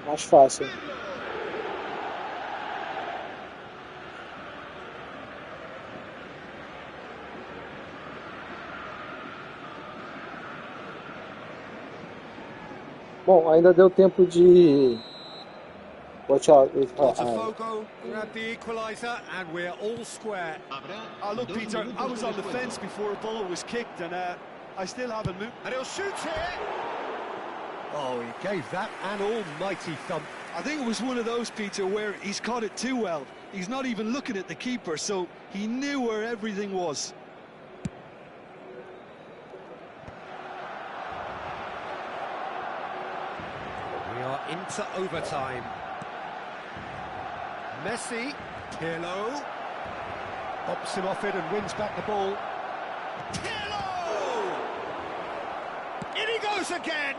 Mais fácil. Bom, ainda deu tempo de... Watch out. Botafogo grab the equaliser and we're all square. Look, Peter, I was on the fence before a ball was kicked and I still haven't moved. And he'll shoot here. Oh, he gave that an almighty thump. I think it was one of those, Peter, where he's caught it too well. He's not even looking at the keeper, so he knew where everything was. We are into overtime. Messi, Pirlo, pops him off it and wins back the ball. Pirlo! In he goes again!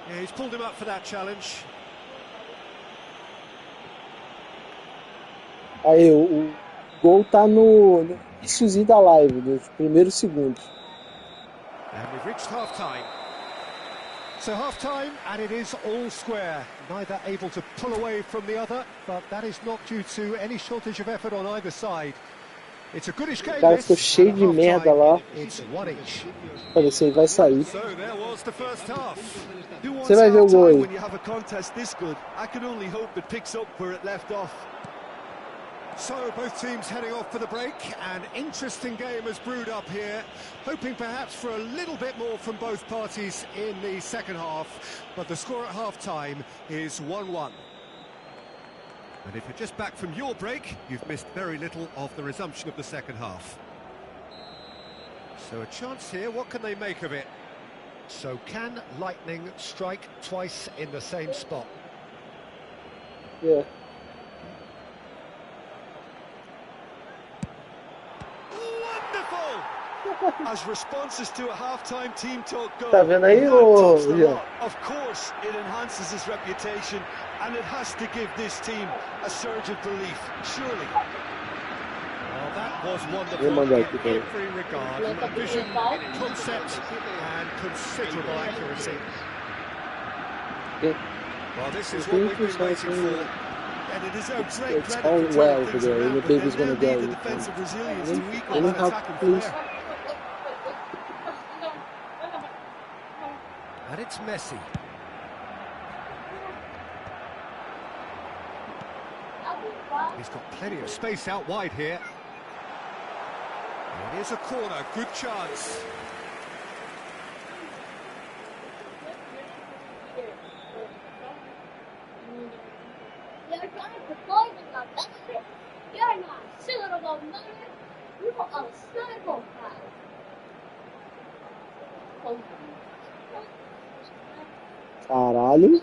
Yeah, he's pulled him up for that challenge. Aí, o gol tá no iníciozinho da live, nos primeiros segundos. And we've reached half-time. So half-time, and it is all square. Neither able to pull away from the other, but that is not due to any shortage of effort on either side. It's a goodish game. O cara ficou cheio de merda lá. It's one each. Falei, você vai sair. So there was the first half. Você vai ver o gol aí. When you have a contest this good, I can only hope it picks up where it left off. So both teams heading off for the break. An interesting game has brewed up here, hoping perhaps for a little bit more from both parties in the second half, but the score at half-time is 1-1. And if you're just back from your break, you've missed very little of the resumption of the second half. So a chance here, what can they make of it? So can lightning strike twice in the same spot? Yeah. As responses to a half-time team talk go, Tá vendo aí, ô Ian? Of course, it enhances his reputation, and it has to give this team a surge of belief, surely. Well, that was wonderful in every regard. Vision, concept, and considerable accuracy. Well, this is what we've been waiting for. And it is a great It's all well over there, and the baby's going to go. The defensive resilience to equal that attacking player. And it's Messi. He's got plenty of space out wide here. It is a corner, good chance. Caralho.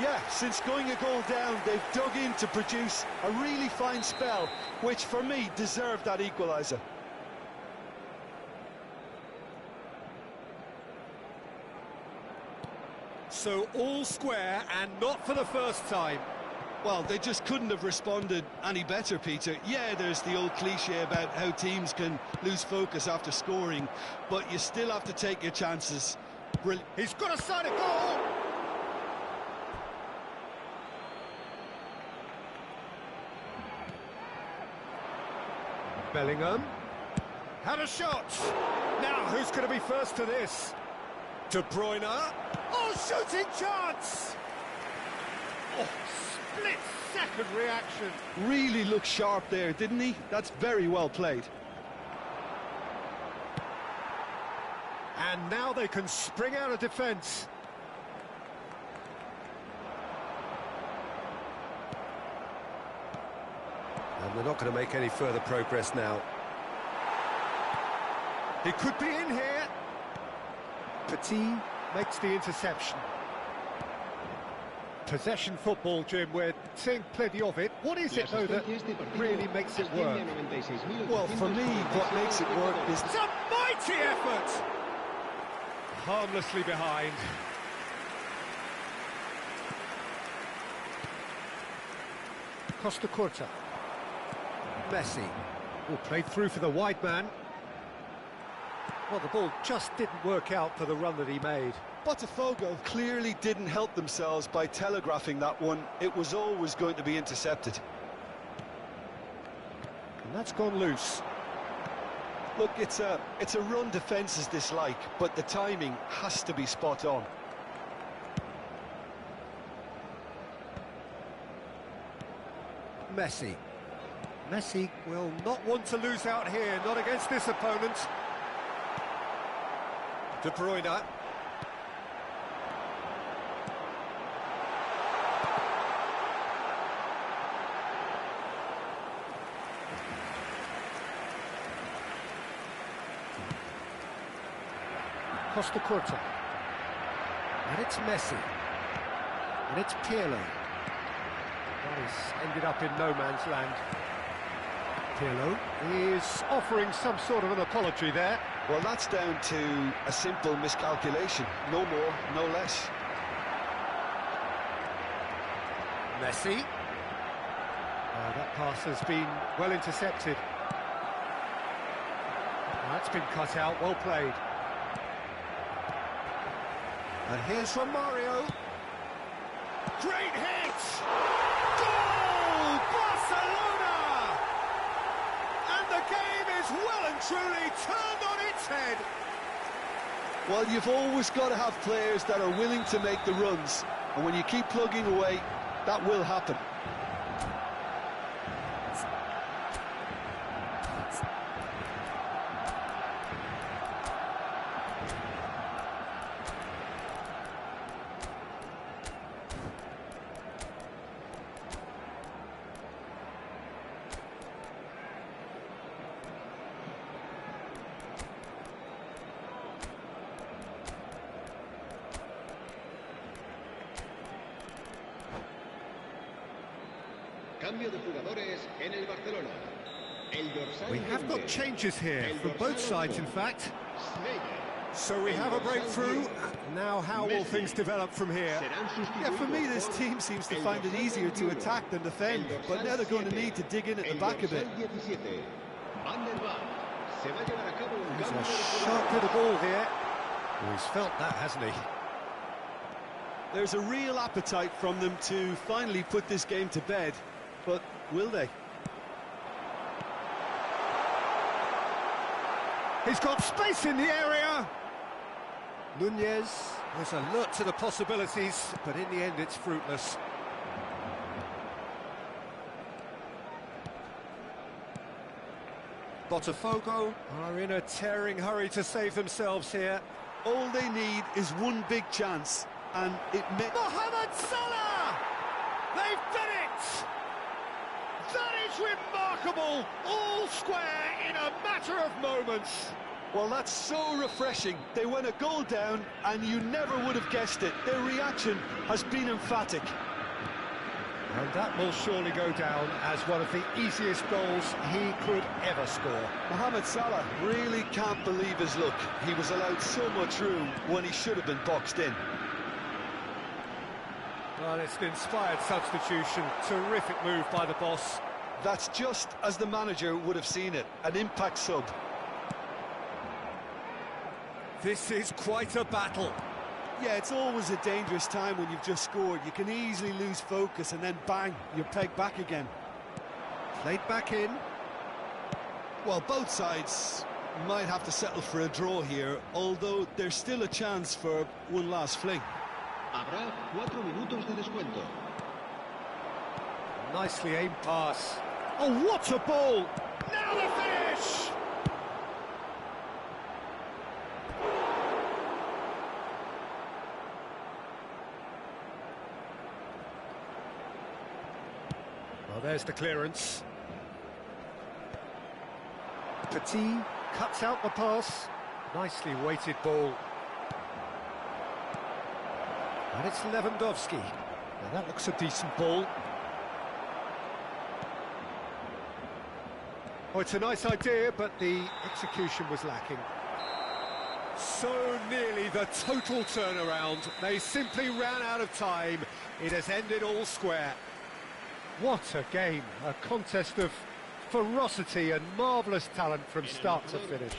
Yeah, since going a goal down, they've dug in to produce a really fine spell, which for me deserved that equaliser. So all square and not for the first time. Well, they just couldn't have responded any better, Peter. Yeah, there's the old cliche about how teams can lose focus after scoring, but you still have to take your chances. He's got a side of goal! Bellingham had a shot. Now, who's going to be first to this? De Bruyne. Oh, shooting chance! Oh, split-second reaction. Really looked sharp there, didn't he? That's very well played. And now they can spring out of defence. And they're not going to make any further progress now. He could be in here. Petit makes the interception. Possession football, Jim, we're seeing plenty of it. What is it, though, that really makes it work? Well, for me, what makes it work is... It's a mighty effort! Harmlessly behind. Costa Curta. Messi. Oh, played through for the wide man. Well, the ball just didn't work out for the run that he made. Botafogo clearly didn't help themselves by telegraphing that one. It was always going to be intercepted. And that's gone loose. Look, it's a run defence's dislike, but the timing has to be spot on. Messi. Messi will not want to lose out here, not against this opponent. De Bruyne. Costa Curta. And it's Messi. And it's Pirlo. That has ended up in no man's land. Pirlo is offering some sort of an apology there. Well, that's down to a simple miscalculation. No more, no less. Messi. That pass has been well intercepted. That's been cut out, well played. And here's Romario. Great hit! Goal! Barcelona! And the game is well and truly turned on its head. Well, you've always got to have players that are willing to make the runs. And when you keep plugging away, that will happen. We have got changes here from both sides, in fact. So we have a breakthrough. Now how will things develop from here? Yeah, for me, this team seems to find it easier to attack than defend, but now they're going to need to dig in at the back a bit. He's a sharp little ball here. Well, he's felt that, hasn't he? There's a real appetite from them to finally put this game to bed, but will they? He's got space in the area. Nunez was alert to the possibilities, but in the end it's fruitless. Botafogo are in a tearing hurry to save themselves here. All they need is one big chance, and it may... Mohamed Salah! They've done it! That is remarkable! All square in a matter of moments. Well, that's so refreshing. They went a goal down, and you never would have guessed it. Their reaction has been emphatic. And that will surely go down as one of the easiest goals he could ever score. Mohamed Salah really can't believe his luck. He was allowed so much room when he should have been boxed in. Well, it's an inspired substitution. Terrific move by the boss. That's just as the manager would have seen it. An impact sub. This is quite a battle. Yeah, it's always a dangerous time when you've just scored. You can easily lose focus and then bang, you're pegged back again. Played back in. Well, both sides Might have to settle for a draw here, although there's still a chance for one last fling. Habrá 4 minutos de descuento. Nicely aimed pass. Oh, what a ball! Now the finish! Well, there's the clearance. Petit cuts out the pass. Nicely weighted ball. And it's Lewandowski. Now that looks a decent ball. Oh, it's a nice idea, but the execution was lacking. So nearly the total turnaround. They simply ran out of time. It has ended all square. What a game. A contest of ferocity and marvellous talent from start to finish.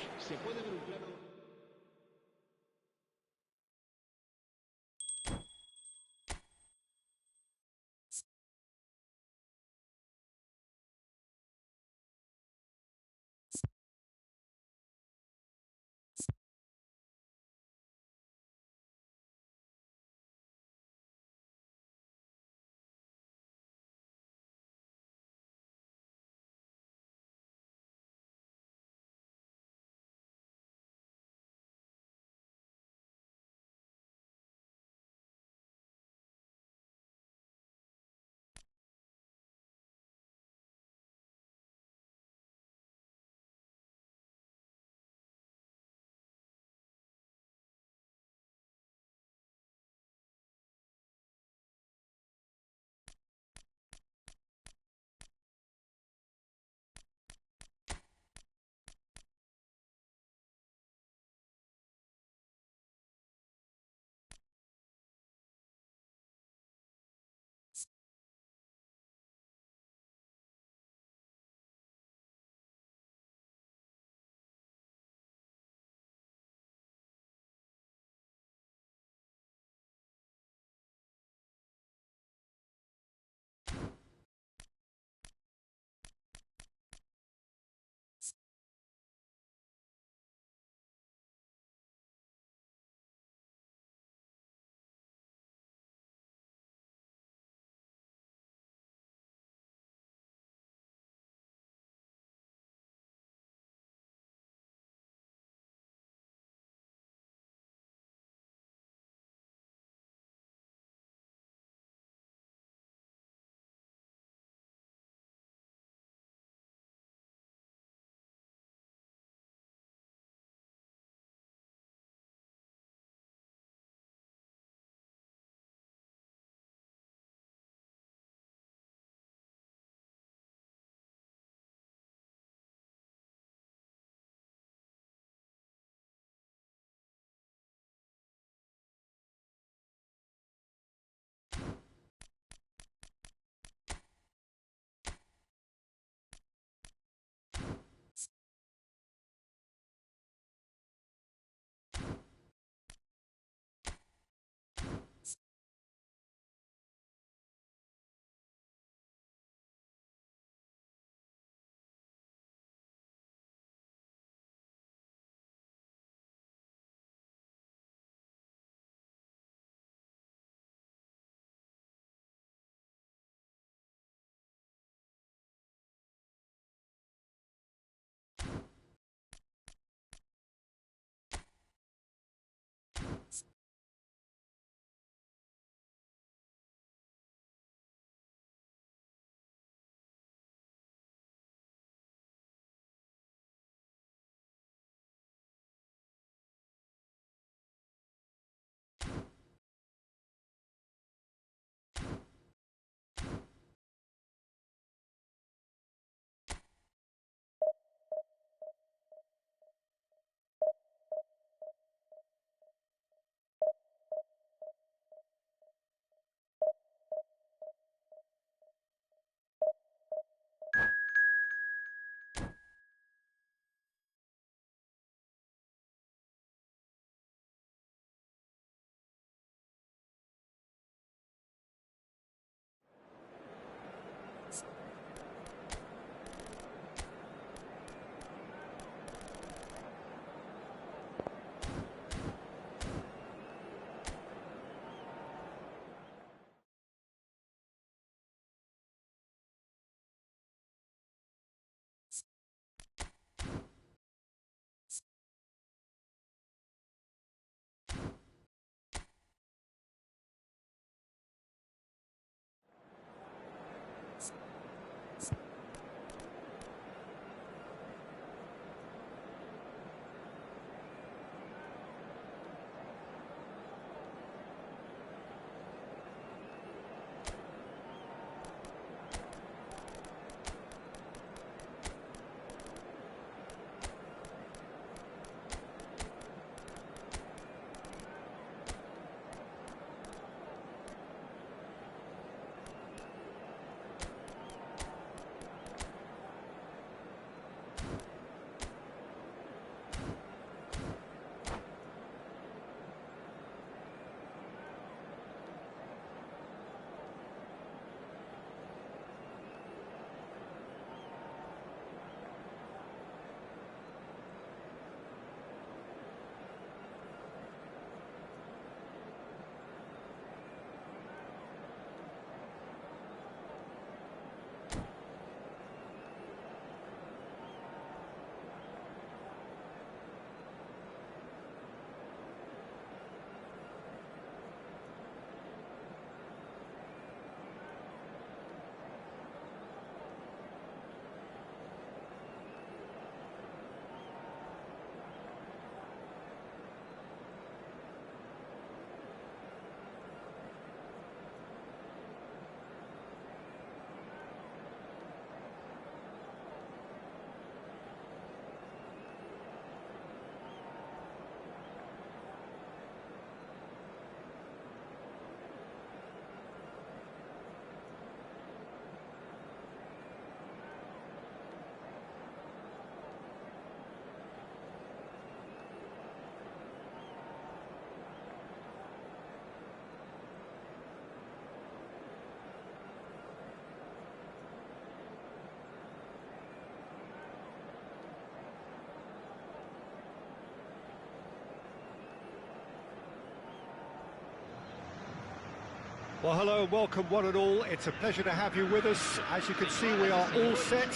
Well, hello and welcome one and all. It's a pleasure to have you with us. As you can see, we are all set.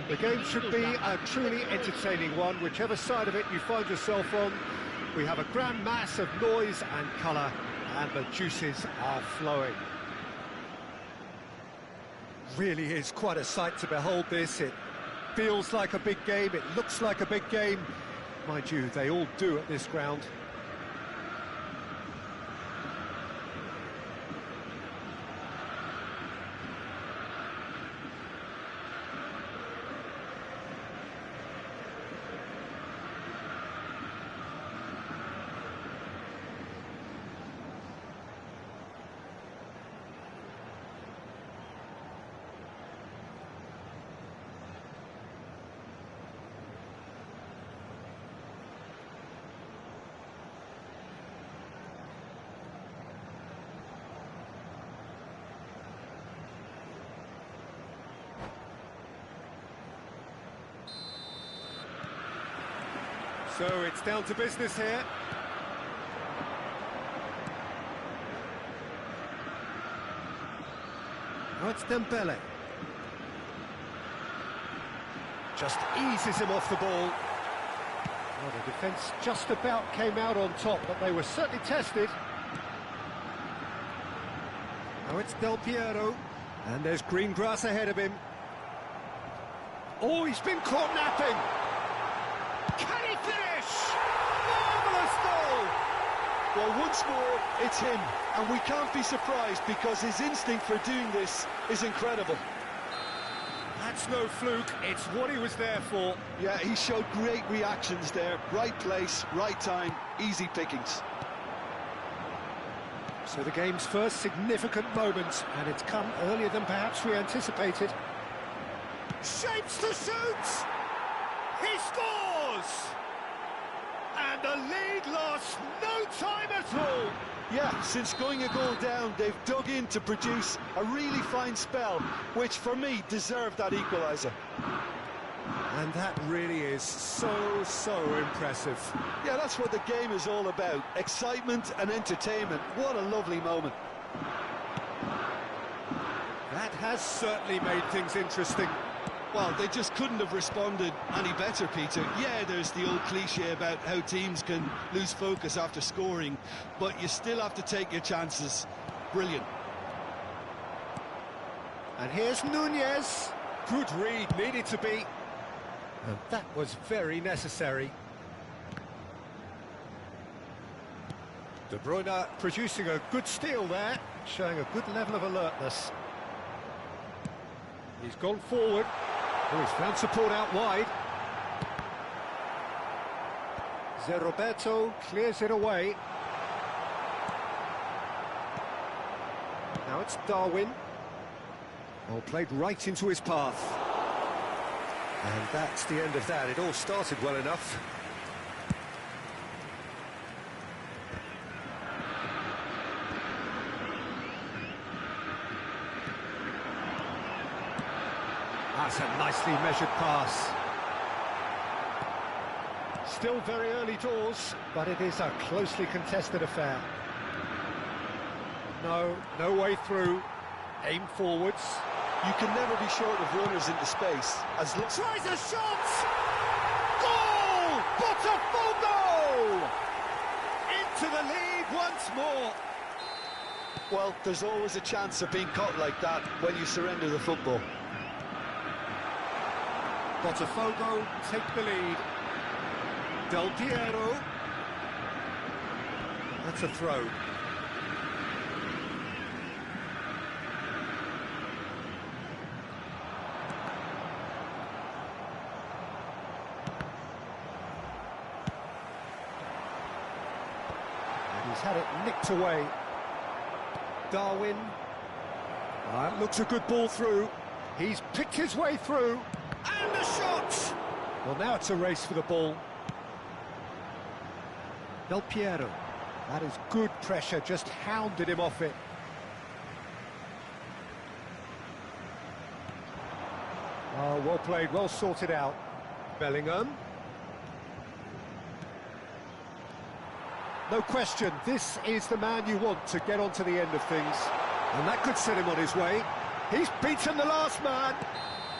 The game should be a truly entertaining one, whichever side of it you find yourself on. We have a grand mass of noise and colour, and the juices are flowing. Really is quite a sight to behold this. It feels like a big game, it looks like a big game. Mind you, they all do at this ground. So it's down to business here. Now it's Dembele. Just eases him off the ball. Well, the defence just about came out on top, but they were certainly tested. Now it's Del Piero, and there's green grass ahead of him. Oh, he's been caught napping! Can he finish? Marvellous goal! Well, once more, it's him, and we can't be surprised because his instinct for doing this is incredible. That's no fluke, it's what he was there for. Yeah, he showed great reactions there. Right place, right time, easy pickings. So the game's first significant moment, and it's come earlier than perhaps we anticipated. Shapes to shoot! He scores! And the lead lost no time at all! Yeah, since going a goal down, they've dug in to produce a really fine spell, which for me deserved that equaliser. And that really is so impressive. Yeah, that's what the game is all about. Excitement and entertainment. What a lovely moment. That has certainly made things interesting. Well, they just couldn't have responded any better, Peter. Yeah, there's the old cliche about how teams can lose focus after scoring, but you still have to take your chances. Brilliant. And here's Nunez. Good read, needed to be. And that was very necessary. De Bruyne producing a good steal there, showing a good level of alertness. He's gone forward. Oh, he's found support out wide. Zé Roberto clears it away. Now it's Darwin. Oh, played right into his path. And that's the end of that. It all started well enough. That's a nicely measured pass. Still very early doors, but it is a closely contested affair. No way through. Aim forwards. You can never be short of runners into space. Tries a shot! Goal! Botafogo! Into the lead once more. Well, there's always a chance of being caught like that when you surrender the football. Botafogo take the lead. Del Piero. That's a throw. And he's had it nicked away. Darwin. That looks a good ball through. He's picked his way through. And a shot! Well, now it's a race for the ball. Del Piero. That is good pressure, just hounded him off it. Oh, well played, well sorted out. Bellingham. No question, this is the man you want to get onto the end of things. And that could set him on his way. He's beaten the last man.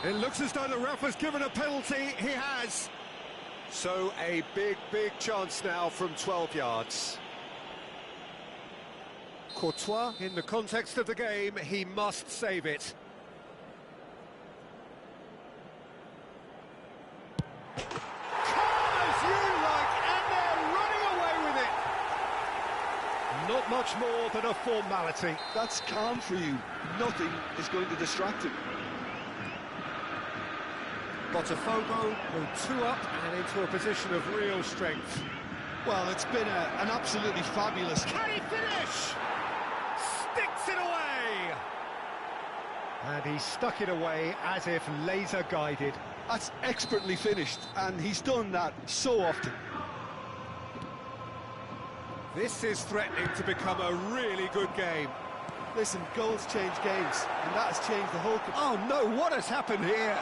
It looks as though the ref has given a penalty. He has. So a big, big chance now from 12 yards. Courtois, in the context of the game, he must save it. Calm as you like, and they're running away with it. Not much more than a formality. That's calm for you. Nothing is going to distract him. Botafogo go 2 up and into a position of real strength. Well, it's been an absolutely fabulous... Can he finish? Sticks it away! And he stuck it away as if laser-guided. That's expertly finished, and he's done that so often. This is threatening to become a really good game. Listen, goals change games, and that has changed the whole... Oh no, what has happened here?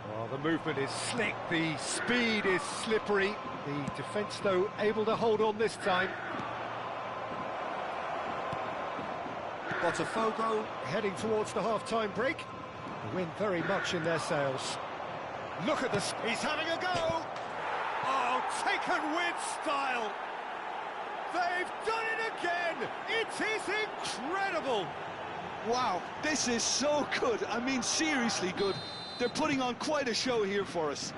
Well, the movement is slick, the speed is slippery. The defence, though, able to hold on this time. Botafogo heading towards the half-time break. The wind very much in their sails. Look at this, he's having a go! Oh, taken with style! They've done it again! It is incredible! Wow, this is so good. I mean, seriously good. They're putting on quite a show here for us.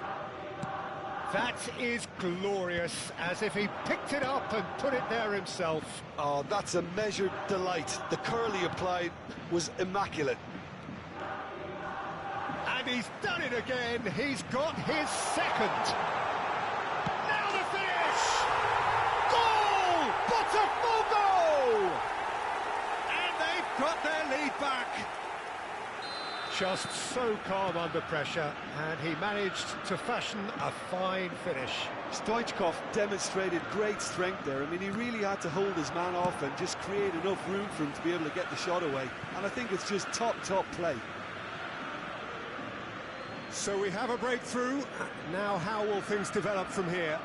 That is glorious, as if he picked it up and put it there himself. Oh, that's a measured delight. The curl he applied was immaculate. And he's done it again. He's got his second. Now the finish! Goal! Botafogo! And they've got their lead back. Just so calm under pressure, and he managed to fashion a fine finish. Stoichkov demonstrated great strength there. I mean, he really had to hold his man off and just create enough room for him to be able to get the shot away. And I think it's just top play. So we have a breakthrough. Now how will things develop from here?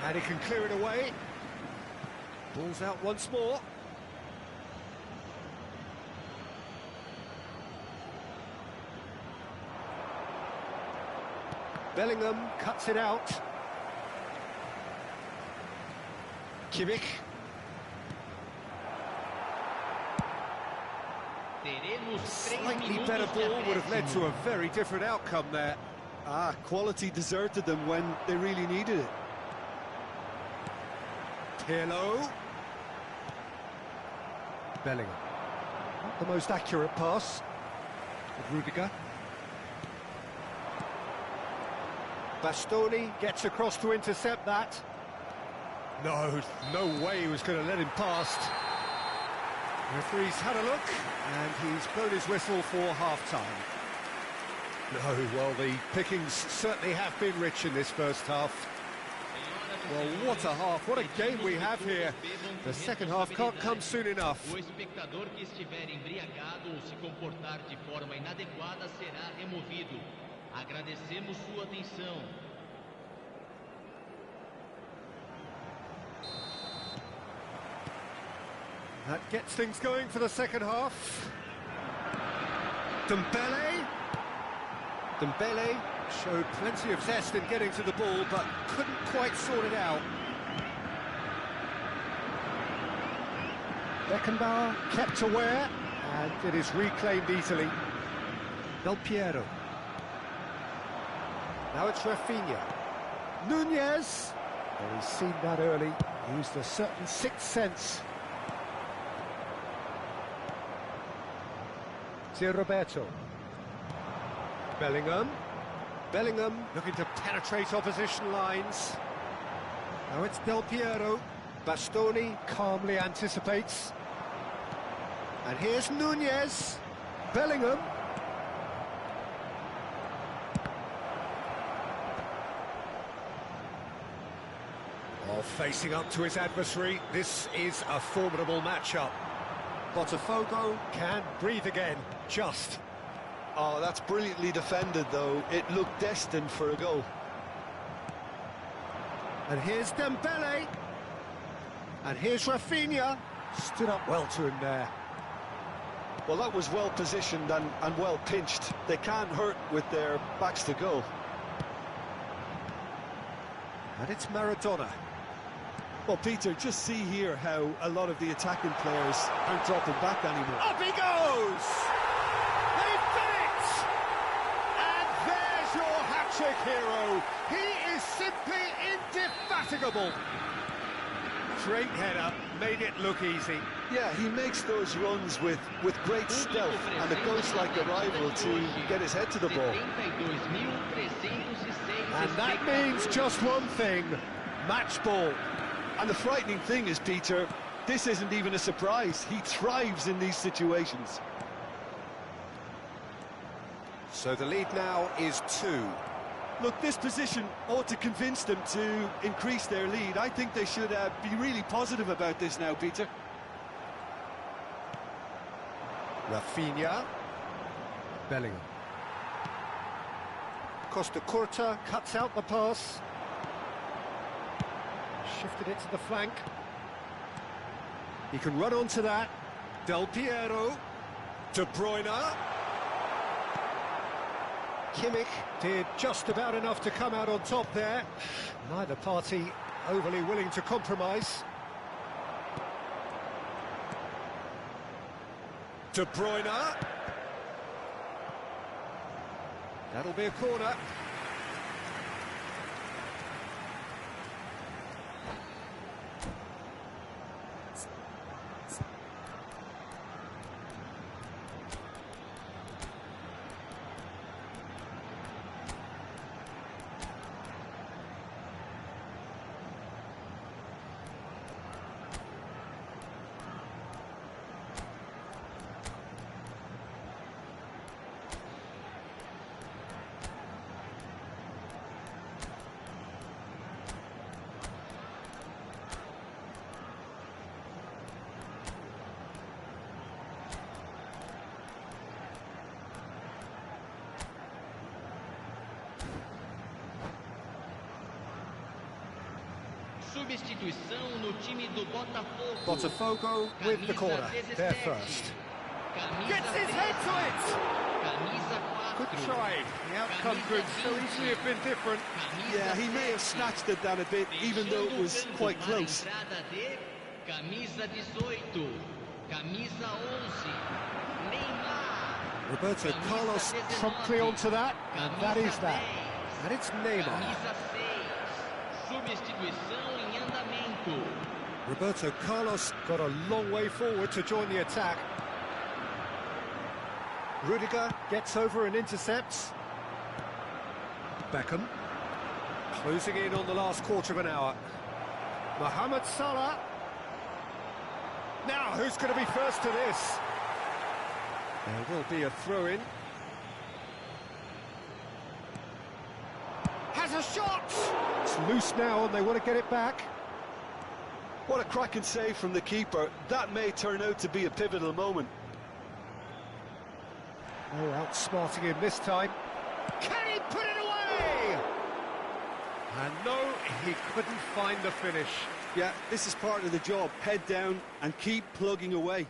And he can clear it away. Ball's out once more. Bellingham cuts it out. Kimmich. Slightly better ball would have led to a very different outcome there. Ah, quality deserted them when they really needed it. Pirlo. Bellingham. Not the most accurate pass. Rudiger. Bastoni gets across to intercept that. No way he was going to let him past. The referee's had a look, and he's blown his whistle for half-time. No, well, the pickings certainly have been rich in this first half. Well, what a half, what a game we have here. The second half can't come soon enough. O espectador que estiver embriagado ou se comportar de forma inadequada será removido. Agradecemos sua atenção. That gets things going for the second half. Dembele. Dembele showed plenty of zest in getting to the ball, but couldn't quite sort it out. Beckenbauer kept aware, and it is reclaimed easily. Del Piero. Now it's Rafinha. Nunez. Well, he's seen that early. Used a certain sixth sense. Roberto. Bellingham. Bellingham looking to penetrate opposition lines. Now it's Del Piero. Bastoni calmly anticipates. And here's Nunez. Bellingham. Oh, facing up to his adversary, this is a formidable matchup. Botafogo can breathe again, just. Oh, that's brilliantly defended, though. It looked destined for a goal. And here's Dembele. And here's Rafinha. Stood up well to him there. Well, that was well positioned and well pinched. They can't hurt with their backs to goal. And it's Maradona. Well, Peter, just see here how a lot of the attacking players aren't dropping back anymore. Up he goes! They've done it! And there's your hat-trick hero. He is simply indefatigable. Great header, made it look easy. Yeah, he makes those runs with great stealth and a ghost-like arrival to get his head to the ball. And that means just one thing, match ball. And the frightening thing is, Peter, this isn't even a surprise. He thrives in these situations. So the lead now is 2. Look, this position ought to convince them to increase their lead. I think they should be really positive about this now, Peter. Rafinha. Bellingham. Costa Curta cuts out the pass. Shifted it to the flank. He can run onto that. Del Piero. De Bruyne. Kimmich did just about enough to come out on top there. Neither party overly willing to compromise. De Bruyne. That'll be a corner. Substituição no time do Botafogo. Botafogo with the corner. They're first. Gets his head to it! Good try. The outcome could so easily have been different. Yeah, he may have snatched it down a bit, even though it was quite close. Camisa 18, camisa 11, Neymar. Roberto Carlos promptly onto that, and that is that. And it's Neymar. Camisa 6, substituição em andamento. Roberto Carlos got a long way forward to join the attack. Rudiger gets over and intercepts. Beckham closing in on the last quarter of an hour. Mohamed Salah. Now, who's going to be first to this? There will be a throw-in. Has a shot! It's loose now and they want to get it back. What a cracking save from the keeper. That may turn out to be a pivotal moment. Oh, outsmarting him this time. Can he put it away? And no, he couldn't find the finish. Yeah, this is part of the job. Head down and keep plugging away.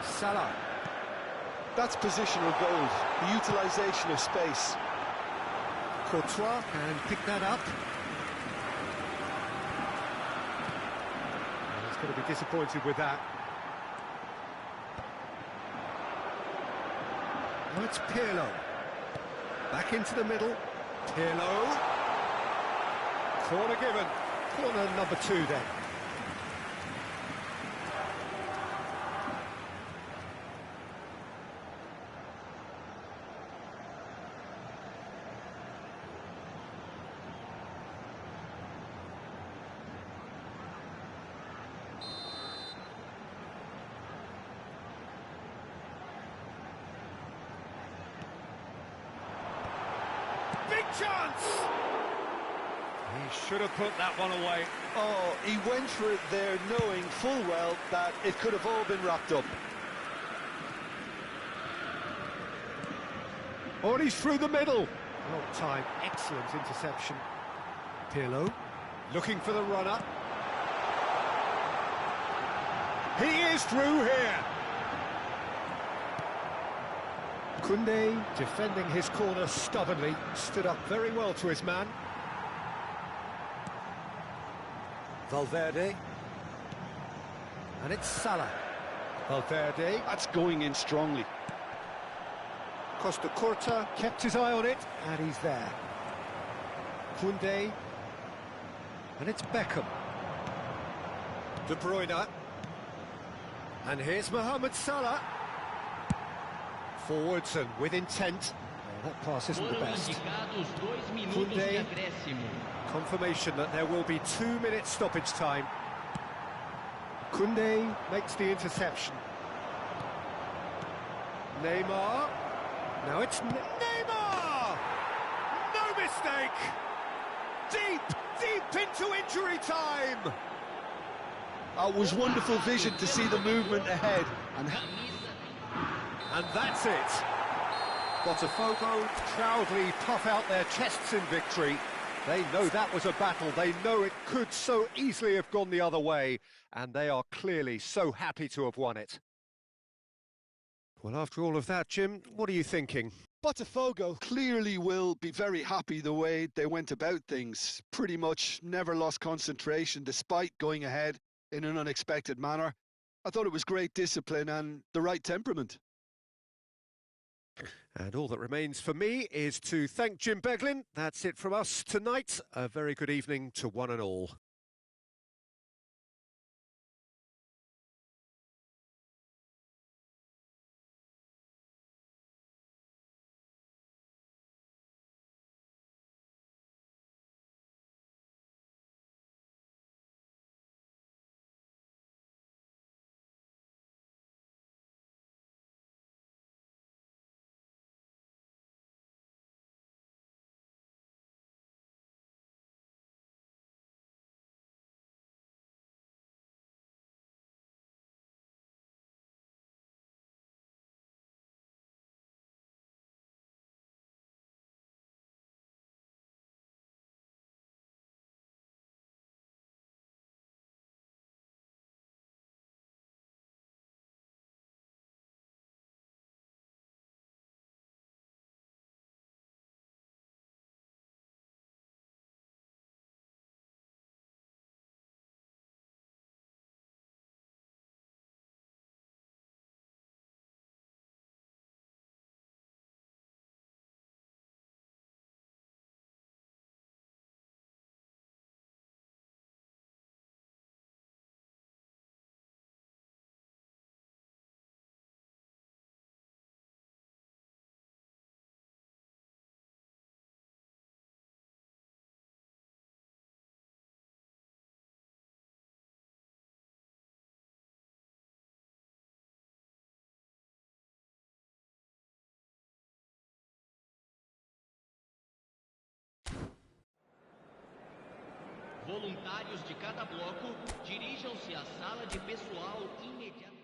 Salah. That's positional gold, the utilisation of space. Courtois can pick that up. Well, he's going to be disappointed with that. Now it's Pirlo. Back into the middle. Pirlo. Corner given. Corner number 2 then. Big chance! He should have put that one away. Oh, he went for it there knowing full well that it could have all been wrapped up. Oh, and he's through the middle. Long time, excellent interception. Pirlo looking for the runner. He is through here. Koundé defending his corner stubbornly, stood up very well to his man. Valverde. And it's Salah. Valverde. That's going in strongly. Costa Curta kept his eye on it, and he's there. Koundé. And it's Beckham. De Bruyne. And here's Mohamed Salah. Forwards and with intent. Oh, that pass isn't the best. Koundé. Confirmation that there will be 2 minutes stoppage time. Koundé makes the interception. Neymar. Now it's Neymar! No mistake! Deep into injury time! It was wonderful vision to see the movement ahead. And that's it. Botafogo proudly puff out their chests in victory. They know that was a battle. They know it could so easily have gone the other way. And they are clearly so happy to have won it. Well, after all of that, Jim, what are you thinking? Botafogo clearly will be very happy the way they went about things. Pretty much never lost concentration despite going ahead in an unexpected manner. I thought it was great discipline and the right temperament. And all that remains for me is to thank Jim Beglin. That's it from us tonight. A very good evening to one and all. Voluntários de cada bloco dirijam-se à sala de pessoal imediatamente.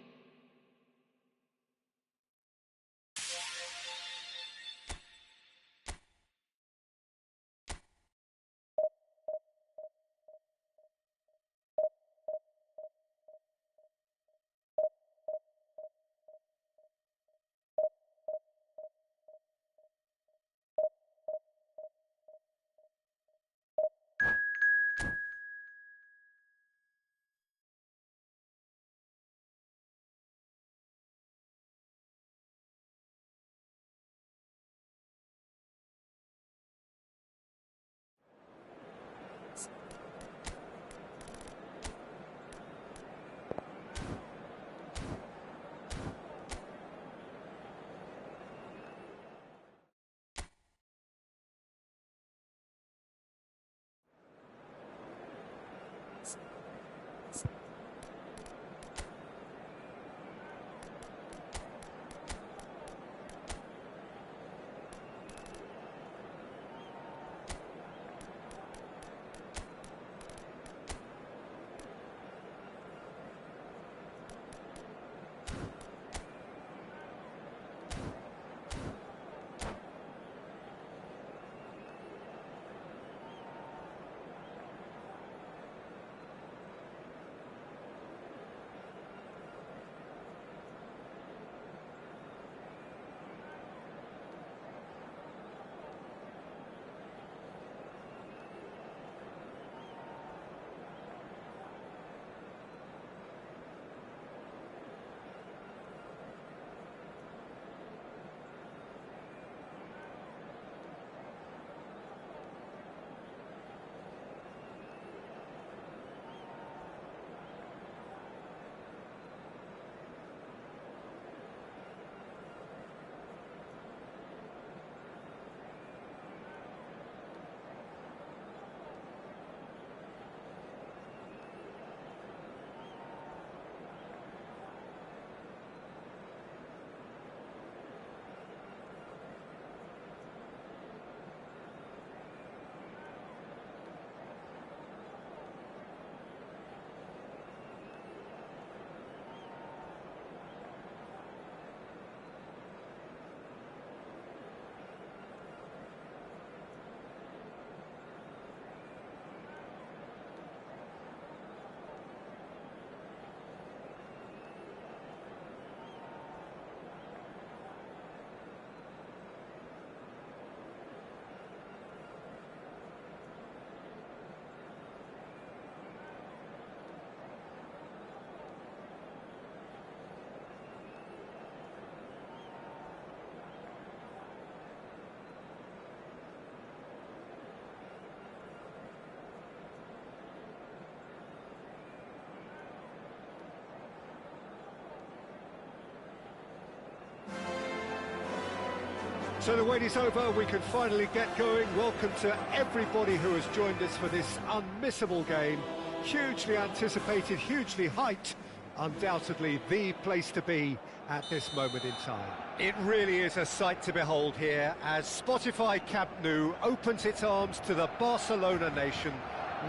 So the wait is over, we can finally get going. Welcome to everybody who has joined us for this unmissable game. Hugely anticipated, hugely hyped. Undoubtedly the place to be at this moment in time. It really is a sight to behold here as Spotify Camp Nou opens its arms to the Barcelona nation,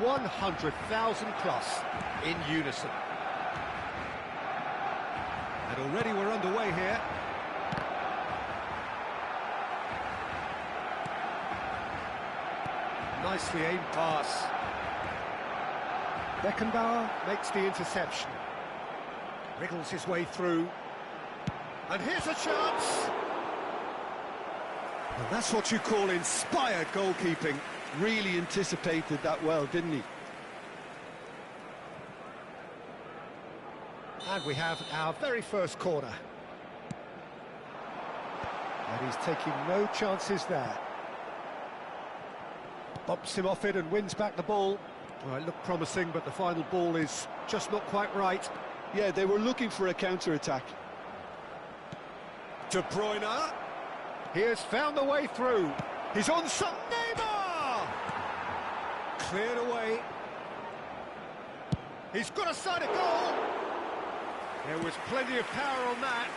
100,000 plus in unison. And already we're underway here. Nicely aimed pass. Beckenbauer makes the interception. Wriggles his way through. And here's a chance! And that's what you call inspired goalkeeping. Really anticipated that well, didn't he? And we have our very first corner. And he's taking no chances there. Bumps him off it and wins back the ball. Well, it looked promising, but the final ball is just not quite right. Yeah, they were looking for a counter-attack. De Bruyne. He has found the way through. He's on some Neymar! Cleared away. He's got a side of goal. There was plenty of power on that.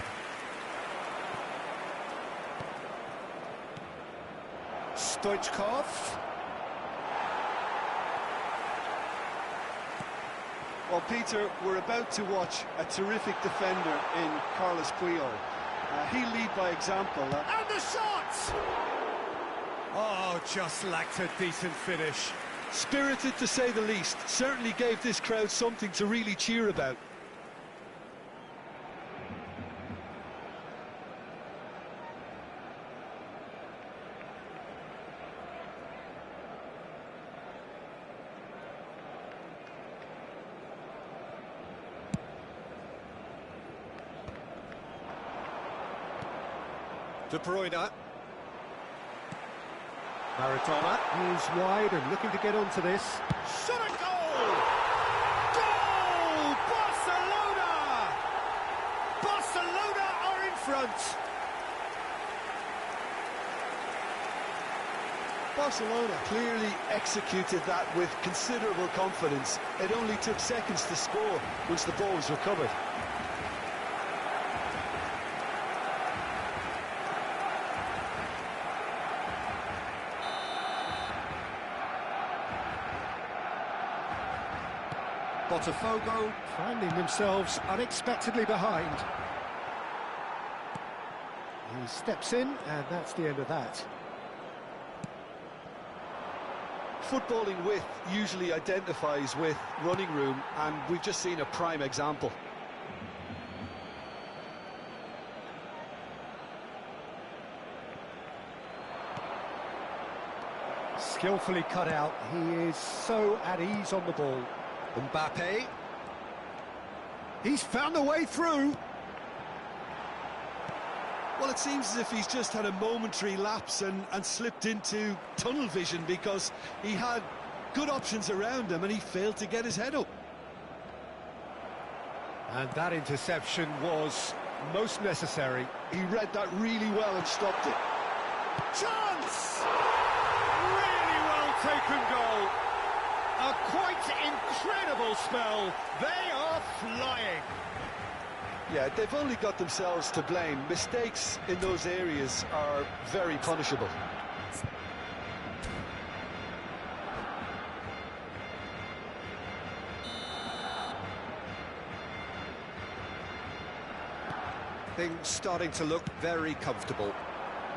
Stoichkov. Well, Peter, we're about to watch a terrific defender in Carlos Puyol. He'll lead by example. And the shot! Oh, just lacked a decent finish. Spirited, to say the least. Certainly gave this crowd something to really cheer about. De Bruyne. Maradona is wide and looking to get onto this. Shot a goal! Goal! Barcelona! Barcelona are in front. Barcelona clearly executed that with considerable confidence. It only took seconds to score once the ball was recovered. Botafogo finding themselves unexpectedly behind. He steps in, and that's the end of that. Footballing width usually identifies with running room, and we've just seen a prime example. Skillfully cut out. He is so at ease on the ball. Mbappe. He's found a way through. Well, it seems as if he's just had a momentary lapse and slipped into tunnel vision, because he had good options around him and he failed to get his head up. And that interception was most necessary. He read that really well and stopped it. Chance! Really well taken goal. A quite incredible spell. They are flying. Yeah, they've only got themselves to blame. Mistakes in those areas are very punishable. Things starting to look very comfortable.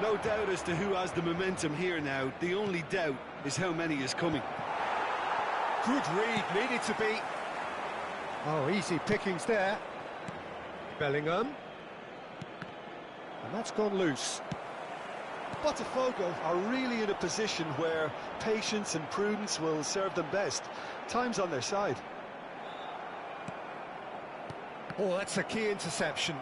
No doubt as to who has the momentum here now. The only doubt is how many is coming. Good read, needed to be. Oh, easy pickings there. Bellingham. And that's gone loose. Botafogo are really in a position where patience and prudence will serve them best. Time's on their side. Oh, that's a key interception.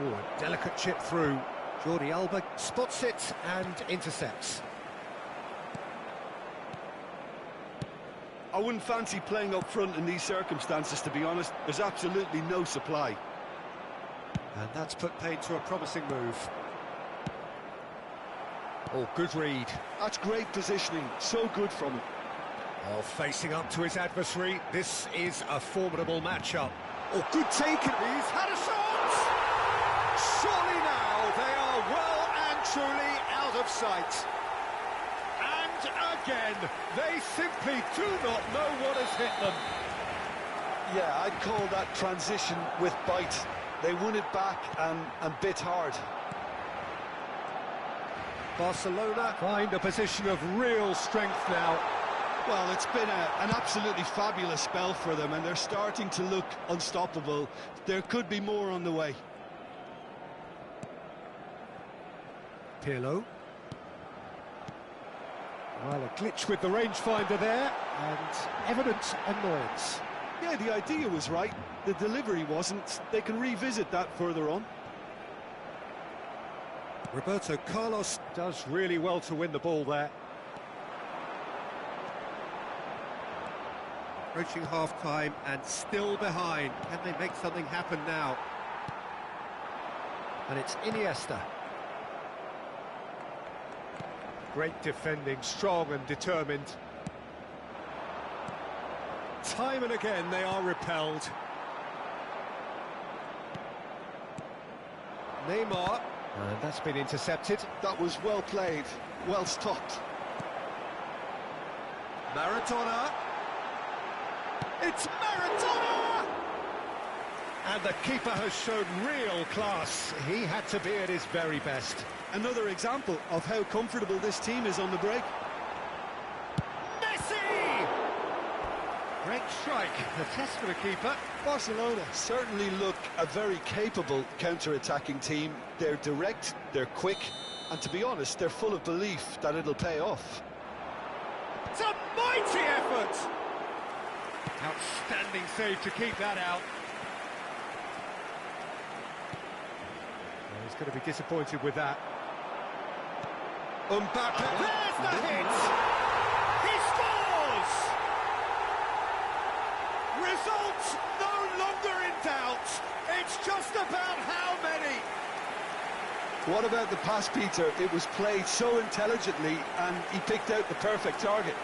Oh, a delicate chip through. Jordi Alba spots it and intercepts. I wouldn't fancy playing up front in these circumstances, to be honest. There's absolutely no supply. And that's put paid to a promising move. Oh, good read. That's great positioning, so good from him. Well, facing up to his adversary, this is a formidable matchup. Oh, good take. He's had a shot! Surely now they are well and truly out of sight. And again, they simply do not know what has hit them. Yeah, I'd call that transition with bite. They won it back and bit hard. Barcelona find a position of real strength now. Well, it's been an absolutely fabulous spell for them, and they're starting to look unstoppable. There could be more on the way. Pirlo. Well, a glitch with the rangefinder there, and evident annoyance. Yeah, the idea was right. The delivery wasn't. They can revisit that further on. Roberto Carlos does really well to win the ball there. Approaching half-time and still behind. Can they make something happen now? And it's Iniesta. Great defending, strong and determined. Time and again they are repelled. Neymar. And that's been intercepted. That was well played, well stopped. Maradona. It's Maradona! And the keeper has shown real class. He had to be at his very best. Another example of how comfortable this team is on the break. Messi! Great strike. A test for the keeper. Barcelona certainly look a very capable counter-attacking team. They're direct, they're quick, and to be honest, they're full of belief that it'll pay off. It's a mighty effort! Outstanding save to keep that out. Well, he's going to be disappointed with that. Mbappe. There's the hit! He scores! Result no longer in doubt. It's just about how many. What about the pass, Peter? It was played so intelligently, and he picked out the perfect target.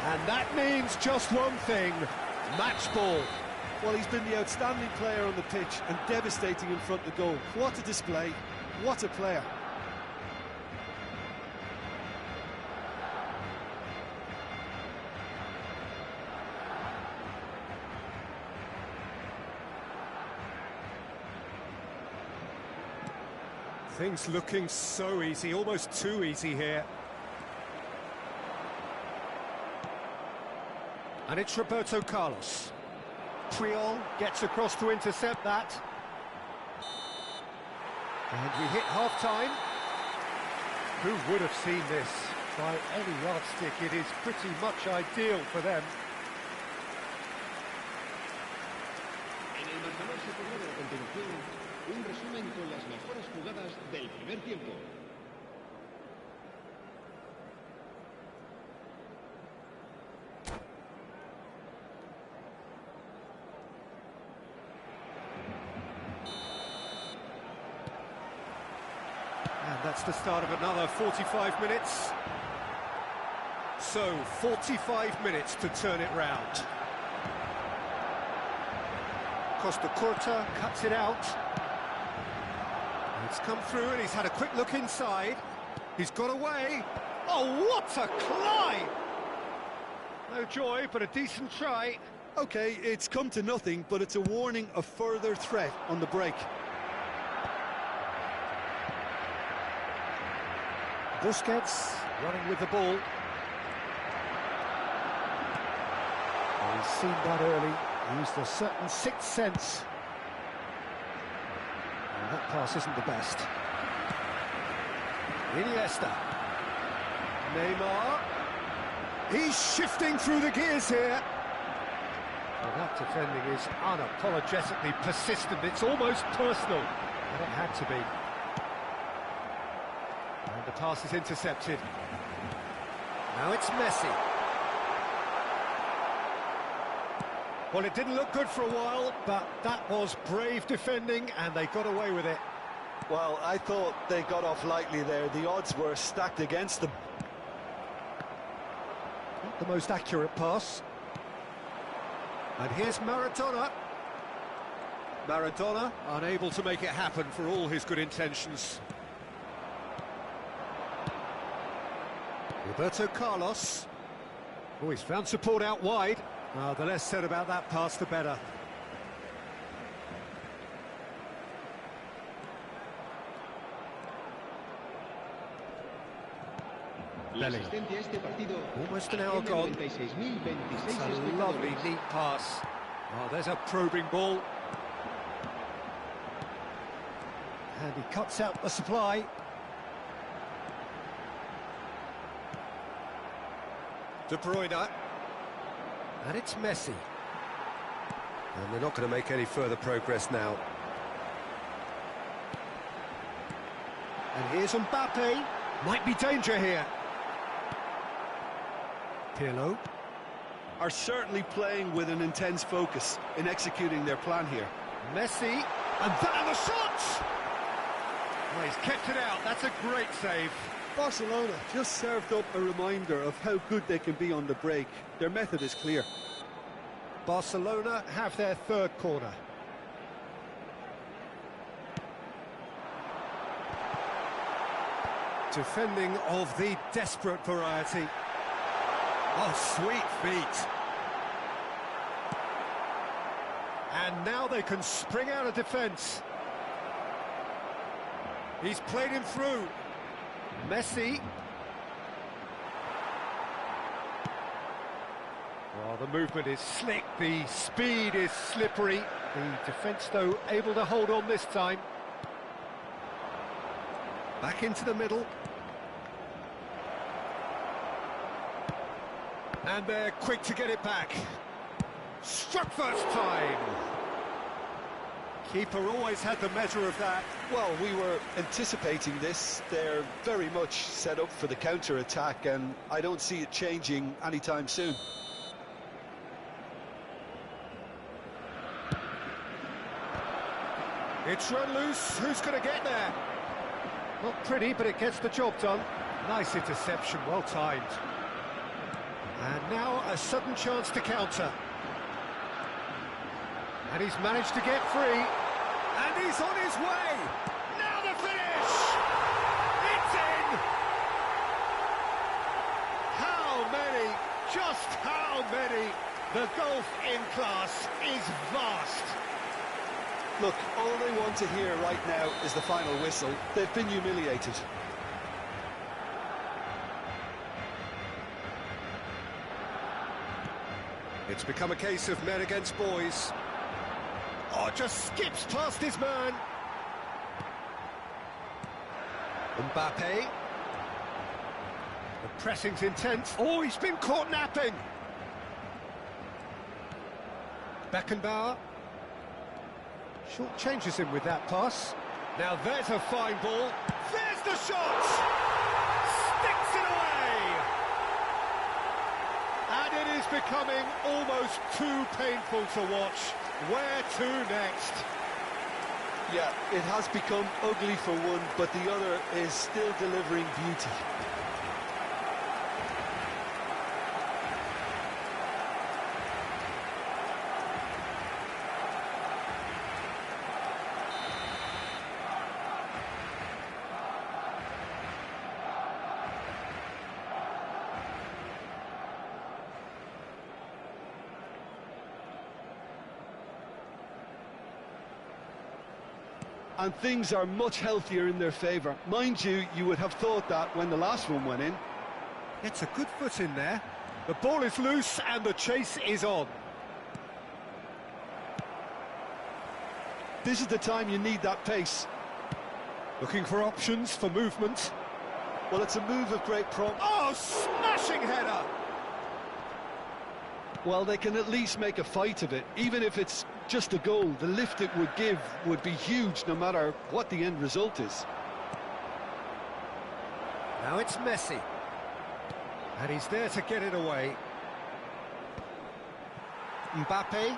And that means just one thing, match ball. Well, he's been the outstanding player on the pitch and devastating in front of the goal. What a display, what a player. Things looking so easy, almost too easy here. And it's Roberto Carlos. Puyol gets across to intercept that. And we hit half-time. Who would have seen this? By any yardstick, it is pretty much ideal for them. En el marcador se produce a continuación un resumen con las mejores jugadas del primer tiempo. And that's the start of another 45 minutes. So, 45 minutes to turn it round. Costa Curta cuts it out. It's come through and he's had a quick look inside. He's got away. Oh, what a climb! No joy, but a decent try. Okay, it's come to nothing, but it's a warning of further threat on the break. Busquets running with the ball. Well, he's seen that early. Used a certain sixth sense. And that pass isn't the best. Iniesta. Neymar. He's shifting through the gears here. Well, that defending is unapologetically persistent. It's almost personal. And it had to be. And the pass is intercepted. Now it's Messi. Well, it didn't look good for a while, but that was brave defending, and they got away with it. Well, I thought they got off lightly there. The odds were stacked against them. Not the most accurate pass. And here's Maradona. Maradona unable to make it happen for all his good intentions. Roberto Carlos. Oh, he's found support out wide. The less said about that pass, the better. Almost an hour gone. It's a lovely, neat pass. Oh, there's a probing ball. And he cuts out the supply. De Bruyne. And it's Messi. And they're not going to make any further progress now. And here's Mbappe. Might be danger here. Pirlo. Are certainly playing with an intense focus in executing their plan here. Messi. And the shot! Oh, he's kept it out. That's a great save. Barcelona just served up a reminder of how good they can be on the break. Their method is clear. Barcelona have their third corner. Defending of the desperate variety. Oh, sweet feet. And now they can spring out of defence. He's played him through. Messi. Well, the movement is slick, the speed is slippery. The defence, though, able to hold on this time. Back into the middle. And they're quick to get it back. Struck first time. Keeper always had the measure of that. Well, we were anticipating this. They're very much set up for the counter-attack, and I don't see it changing anytime soon. It's run loose. Who's going to get there? Not pretty, but it gets the job done. Nice interception, well timed. And now a sudden chance to counter. And he's managed to get free. And he's on his way. Now the finish! It's in! How many? Just how many? The gulf in class is vast. Look, all they want to hear right now is the final whistle. They've been humiliated. It's become a case of men against boys. Oh, just skips past his man. Mbappe. The pressing's intense. Oh, he's been caught napping. Beckenbauer. Short changes him with that pass. Now there's a fine ball. There's the shot! Sticks it away! And it is becoming almost too painful to watch. Where to next? Yeah, it has become ugly for one, but the other is still delivering beauty. And things are much healthier in their favour. Mind you, you would have thought that when the last one went in. Gets a good foot in there. The ball is loose and the chase is on. This is the time you need that pace. Looking for options for movement. Well, it's a move of great promise. Oh, smashing header! Well, they can at least make a fight of it. Even if it's just a goal, the lift it would give would be huge no matter what the end result is. Now it's Messi. And he's there to get it away. Mbappe.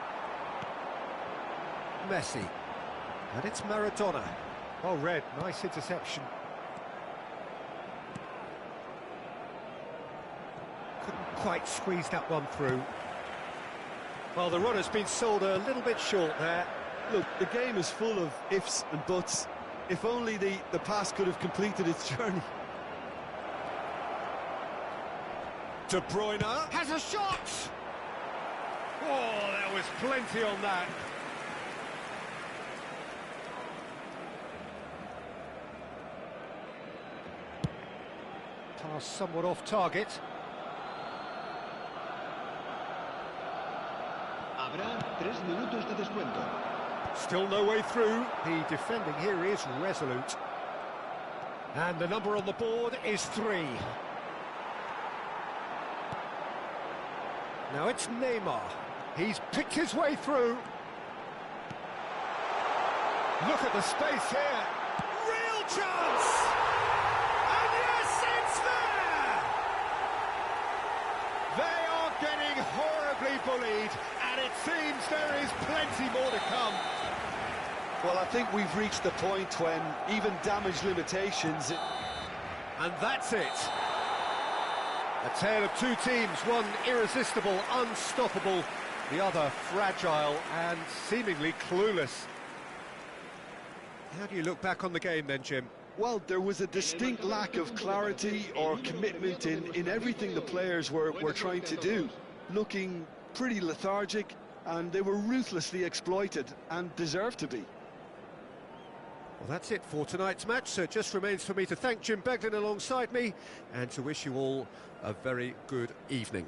Messi. And it's Maradona. Oh, Red, nice interception. Couldn't quite squeeze that one through. Well, the runner's been sold a little bit short there. Look, the game is full of ifs and buts. If only the pass could have completed its journey. De Bruyne has a shot! Oh, there was plenty on that. Pass somewhat off target. Habrá 3 minutos de descuento. Still no way through. The defending here is resolute. And the number on the board is 3. Now it's Neymar. He's picked his way through. Look at the space here. Real chance! And yes, it's there! They are getting horribly bullied, and it seems there is plenty more to come. Well, I think we've reached the point when even damage limitations... And that's it. A tale of two teams, one irresistible, unstoppable, the other fragile and seemingly clueless. How do you look back on the game then, Jim? Well, there was a distinct lack of clarity or commitment in everything the players were trying to do. Looking pretty lethargic, and they were ruthlessly exploited, and deserved to be. Well, that's it for tonight's match, so it just remains for me to thank Jim Beglin alongside me, and to wish you all a very good evening.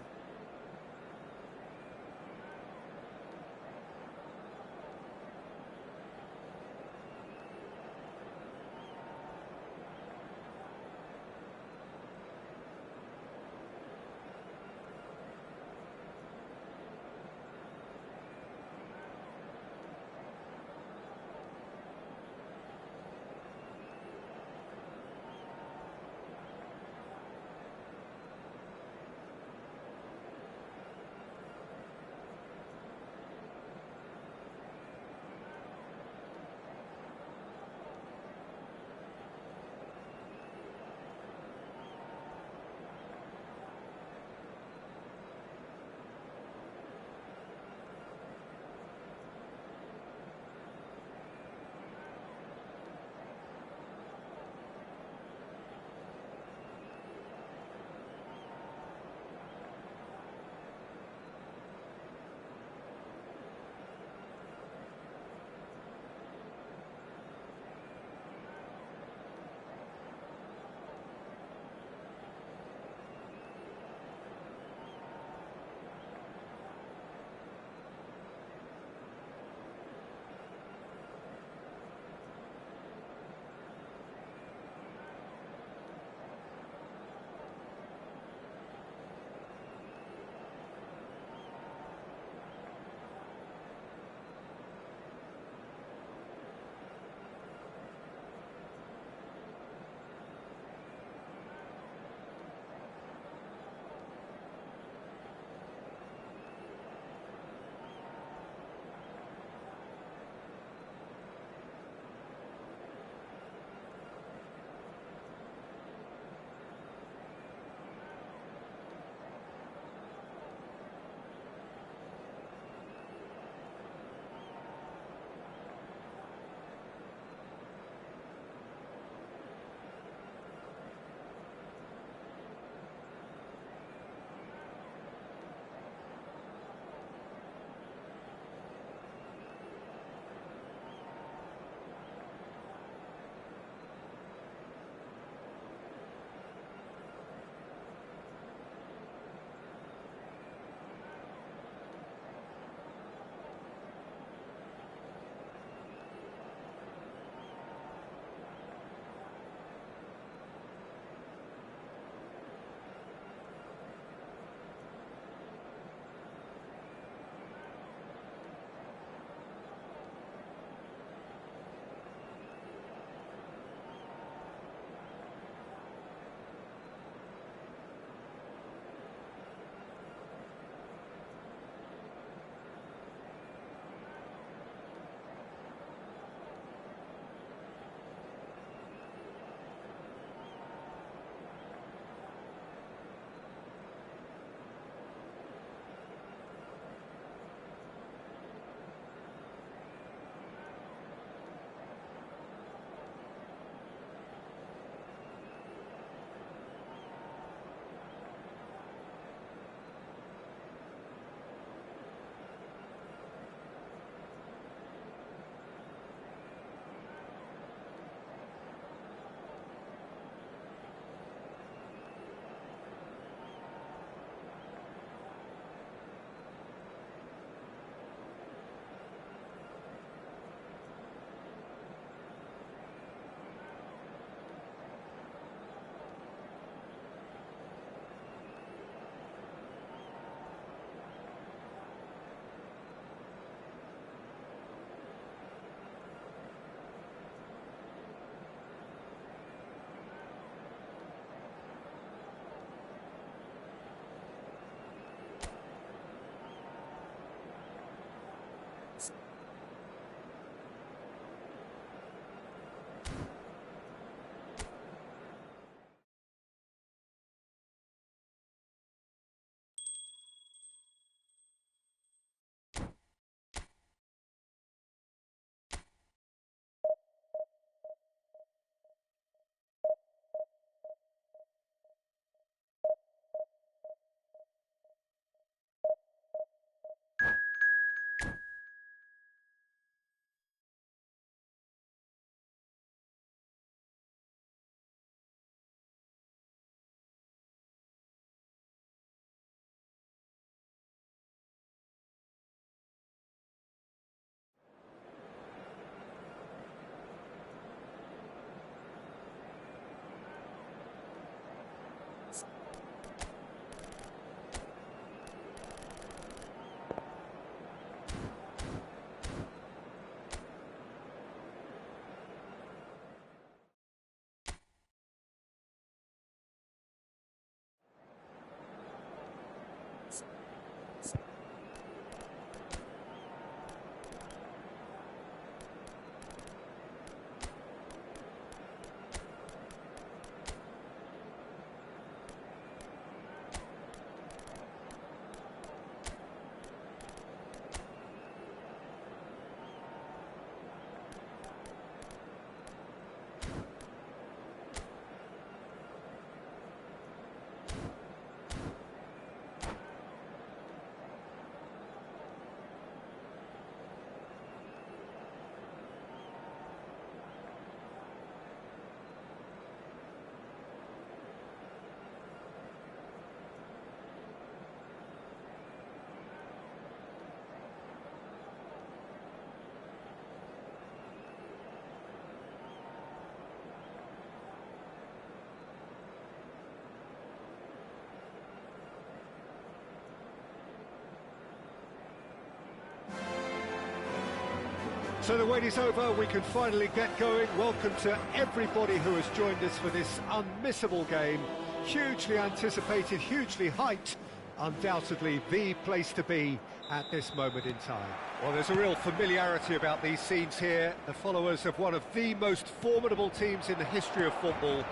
So the wait is over, we can finally get going. Welcome to everybody who has joined us for this unmissable game. Hugely anticipated, hugely hyped. Undoubtedly the place to be at this moment in time. Well, there's a real familiarity about these scenes here. The followers of one of the most formidable teams in the history of football,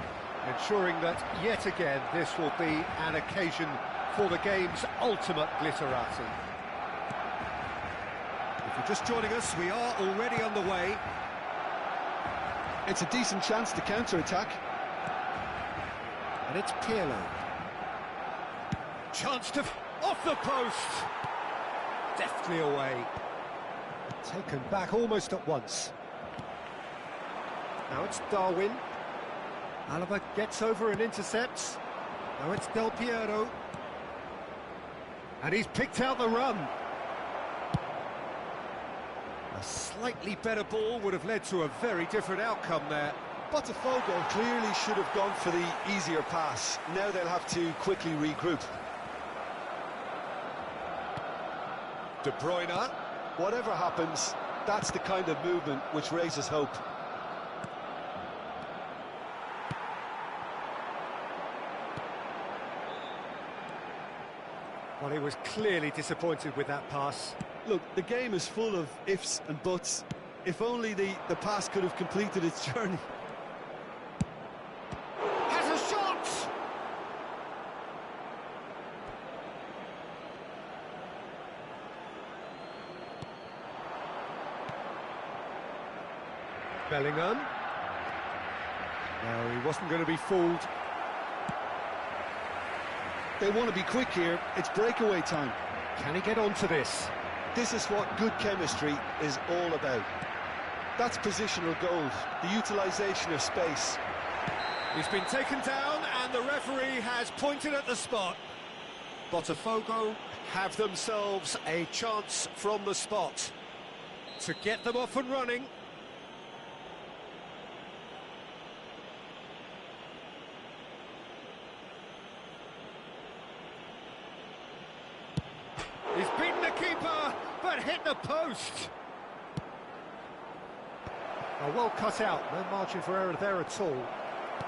ensuring that yet again this will be an occasion for the game's ultimate glitterati. If you're just joining us, we are already underway. It's a decent chance to counter-attack. And it's Pirlo. Chance to... off the post! Deftly away. Taken back almost at once. Now it's Darwin. Alaba gets over and intercepts. Now it's Del Piero. And he's picked out the run. A slightly better ball would have led to a very different outcome there. Botafogo clearly should have gone for the easier pass. Now they'll have to quickly regroup. De Bruyne. Whatever happens, that's the kind of movement which raises hope. Well, he was clearly disappointed with that pass. Look, the game is full of ifs and buts. If only the pass could have completed its journey. Has a shot! Bellingham. No, he wasn't going to be fooled. They want to be quick here. It's breakaway time. Can he get onto this? This is what good chemistry is all about. That's positional goals, the utilisation of space. He's been taken down and the referee has pointed at the spot. Botafogo have themselves a chance from the spot to get them off and running. He's beaten the keeper, but hit the post. Oh, well cut out, no margin for error there at all.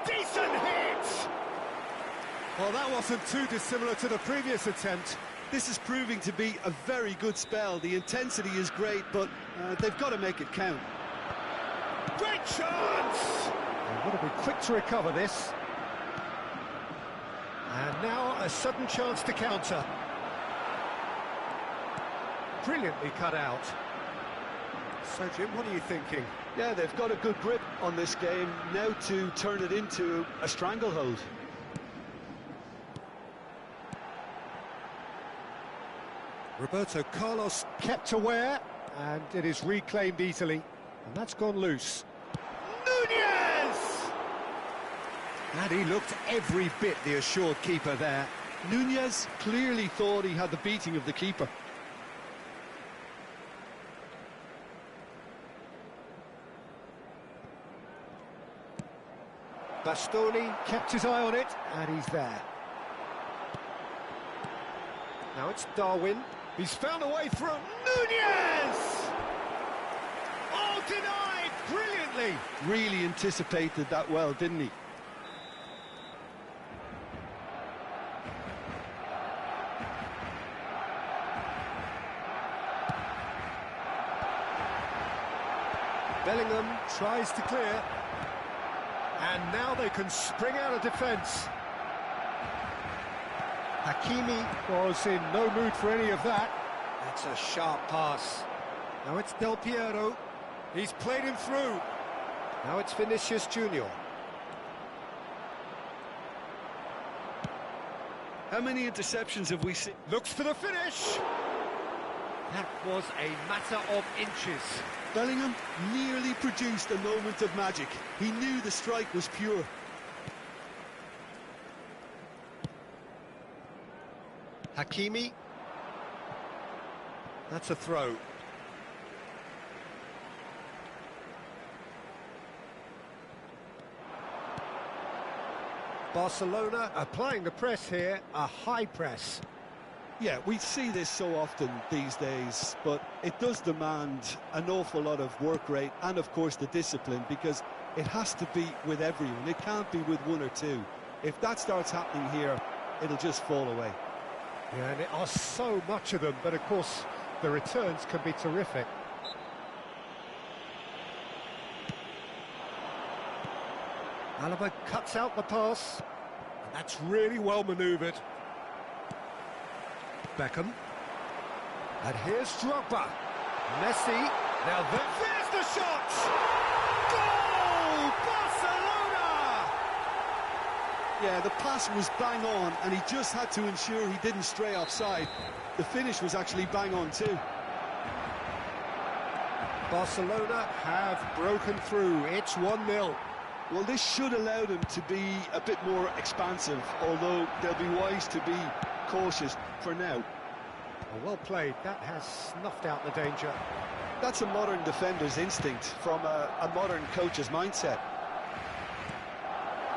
Decent hit! Well, that wasn't too dissimilar to the previous attempt. This is proving to be a very good spell. The intensity is great, but they've got to make it count. Great chance! They've got to be quick to recover this. And now a sudden chance to counter. Brilliantly cut out. So, Jim, what are you thinking? Yeah, they've got a good grip on this game, now to turn it into a stranglehold. Roberto Carlos kept aware, and it is reclaimed easily. And that's gone loose. Nunez! And he looked every bit the assured keeper there. Nunez clearly thought he had the beating of the keeper. Bastoni kept his eye on it, and he's there. Now it's Darwin. He's found a way through. Nunez! Oh, denied! Brilliantly! Really anticipated that well, didn't he? Bellingham tries to clear. And now they can spring out of defence. Hakimi was in no mood for any of that. That's a sharp pass. Now it's Del Piero. He's played him through. Now it's Vinicius Junior. How many interceptions have we seen? Looks for the finish. That was a matter of inches. Bellingham nearly produced a moment of magic. He knew the strike was pure. Hakimi. That's a throw. Barcelona applying the press here, a high press. Yeah, we see this so often these days, but It does demand an awful lot of work rate and, of course, the discipline, because it has to be with everyone. It can't be with one or two. If that starts happening here, it'll just fall away. Yeah, and there are so much of them, but of course the returns can be terrific. Alaba cuts out the pass, and that's really well manoeuvred. Beckham. And here's Drogba. Messi. Now there's the shot! Goal! Barcelona! Yeah, the pass was bang on, and he just had to ensure he didn't stray offside. The finish was actually bang on too. Barcelona have broken through. It's 1-0. Well, this should allow them to be a bit more expansive, although they'll be wise to be cautious for now. Well played. That has snuffed out the danger. That's a modern defender's instinct from a modern coach's mindset.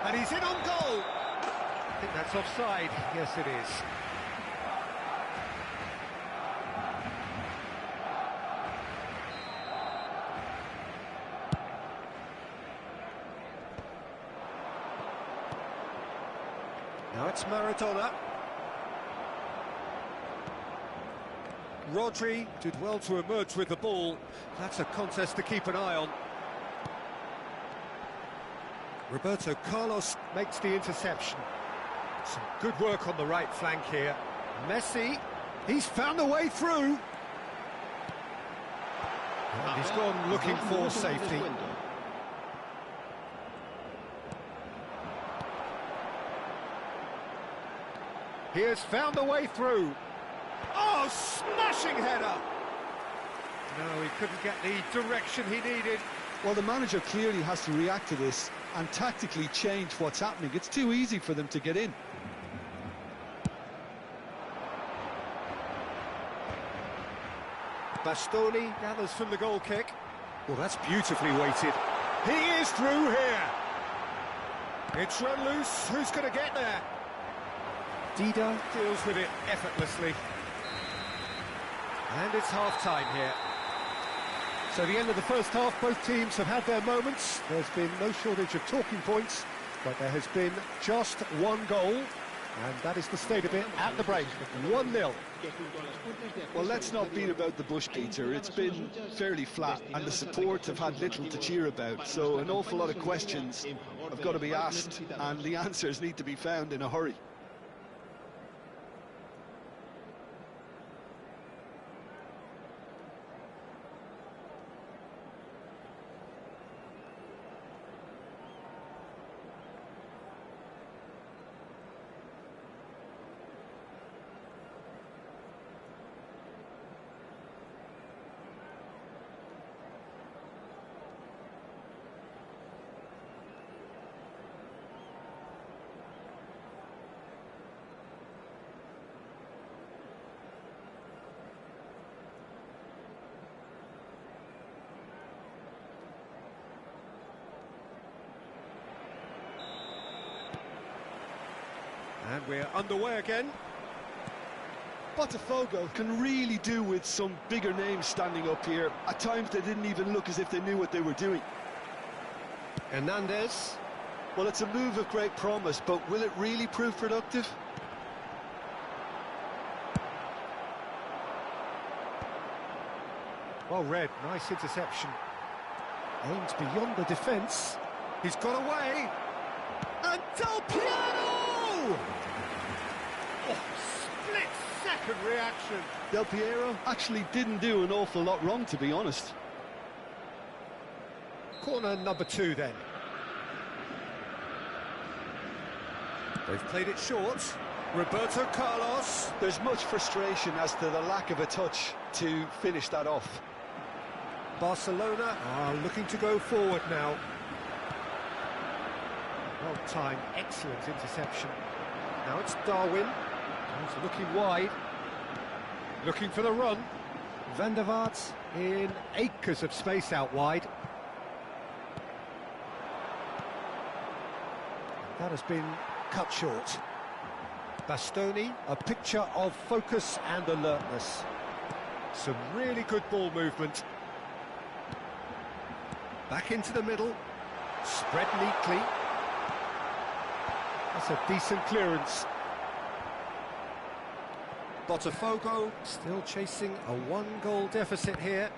And he's in on goal. I think that's offside. Yes, it is. Now it's Maradona. Rodri did well to emerge with the ball. That's a contest to keep an eye on. Roberto Carlos makes the interception. Some good work on the right flank here. Messi, he's found a way through. And he's gone looking for safety. He has found a way through. Oh, smashing header! No, he couldn't get the direction he needed. Well, the manager clearly has to react to this and tactically change what's happening. It's too easy for them to get in. Bastoni gathers from the goal kick. Well, that's beautifully weighted. He is through here. It's run loose. Who's going to get there? Dida deals with it effortlessly. And it's half-time here. So the end of the first half, both teams have had their moments. There's been no shortage of talking points, but there has been just one goal, and that is the state of it at the break. 1-0. Well, let's not beat about the bush, Peter. It's been fairly flat, and the support have had little to cheer about, so an awful lot of questions have got to be asked, and the answers need to be found in a hurry. And we're underway again. Botafogo can really do with some bigger names standing up here. At times they didn't even look as if they knew what they were doing. Hernandez. Well, it's a move of great promise, but will it really prove productive? Well read, nice interception. Aims beyond the defence. He's got away. And Del Piero! Oh, split-second reaction. Del Piero actually didn't do an awful lot wrong, to be honest. Corner number 2 then. They've played it short. Roberto Carlos. There's much frustration as to the lack of a touch to finish that off. Barcelona are looking to go forward now. Well timed, excellent interception. Now it's Darwin. He's looking wide. Looking for the run. Van der Vaart in acres of space out wide. That has been cut short. Bastoni, a picture of focus and alertness. Some really good ball movement. Back into the middle. Spread neatly. That's a decent clearance. Botafogo still chasing a one-goal deficit here.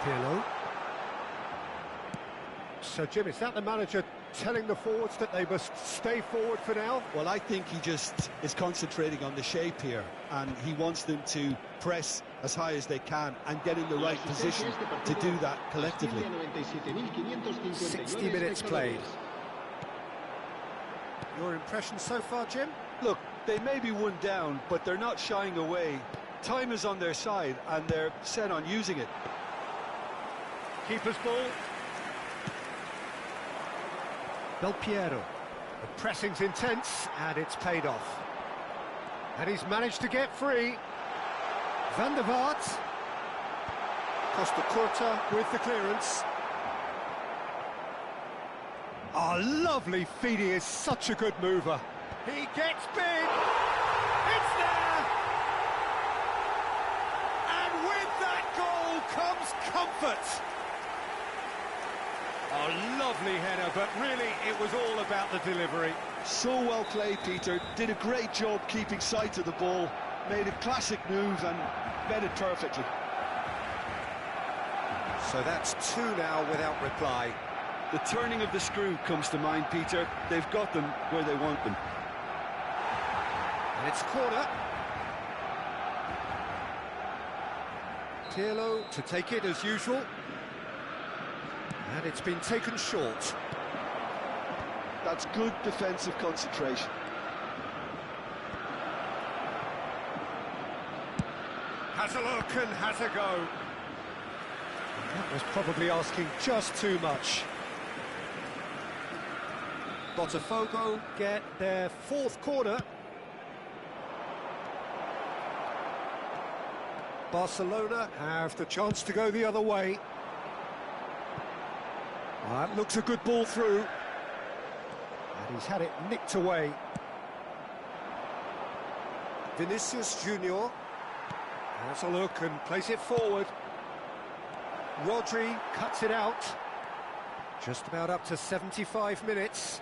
Pirlo. So, Jim, is that the manager telling the forwards that they must stay forward for now? Well, I think he just is concentrating on the shape here, and he wants them to press as high as they can and get in the right position to do that collectively. 60 minutes played. Your impression so far, Jim? Look, they may be one down, but they're not shying away. Time is on their side, and they're set on using it. Keeper's ball. Del Piero. The pressing's intense, and it's paid off. And he's managed to get free. Van der Vaart. Costa Curta with the clearance. Oh, lovely feed. He is such a good mover. He gets big. It's there. And with that goal comes comfort. Oh, lovely header, but really it was all about the delivery. So well played, Peter. Did a great job keeping sight of the ball. Made a classic move and met it perfectly. So that's two now without reply. The turning of the screw comes to mind, Peter. They've got them where they want them. And it's corner. Pirlo to take it as usual. And it's been taken short. That's good defensive concentration. Has a look and has a go. That was probably asking just too much. Botafogo get their fourth corner. Barcelona have the chance to go the other way. That looks a good ball through. And he's had it nicked away. Vinicius Junior has a look and plays it forward. Rodri cuts it out. Just about up to 75 minutes.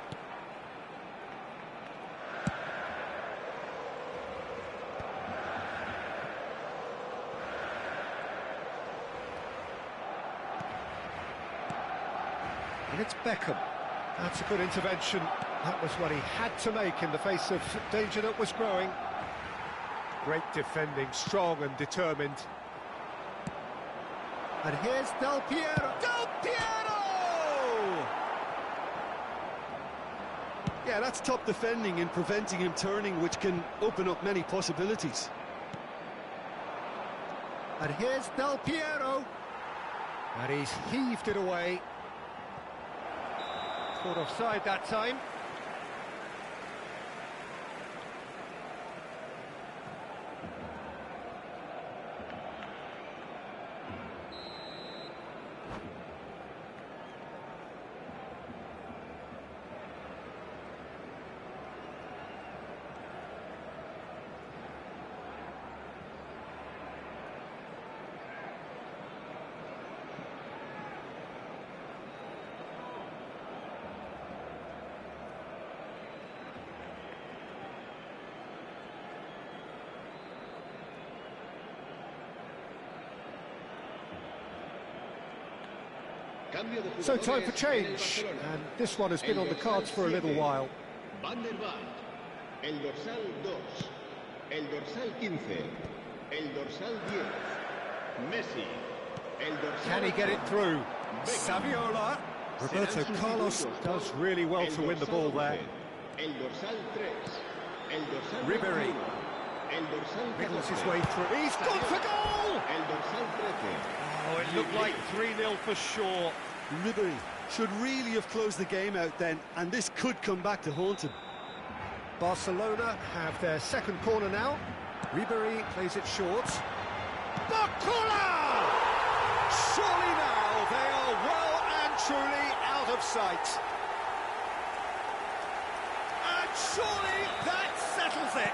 And it's Beckham. That's a good intervention. That was what he had to make in the face of danger that was growing. Great defending, strong and determined. And here's Del Piero. Del Piero! Yeah, that's top defending and preventing him turning, which can open up many possibilities. And here's Del Piero. And he's heaved it away. Caught offside that time. So time for change, and this one has been on the cards for a little while. Van der Vaart, el dorsal 2, el dorsal 15, el dorsal 10, Messi, el dorsal... Can he get it through? Saviola. Roberto Carlos does really well to win the ball there. El dorsal 3, el dorsal Ribéry wiggles his way through. He's gone for goal! El dorsal 13. Oh, it looked like 3-0 for sure. Ribéry should really have closed the game out then, and this could come back to haunt him. Barcelona have their second corner now. Ribéry plays it short. Bakula! Surely now they are well and truly out of sight. And surely that settles it.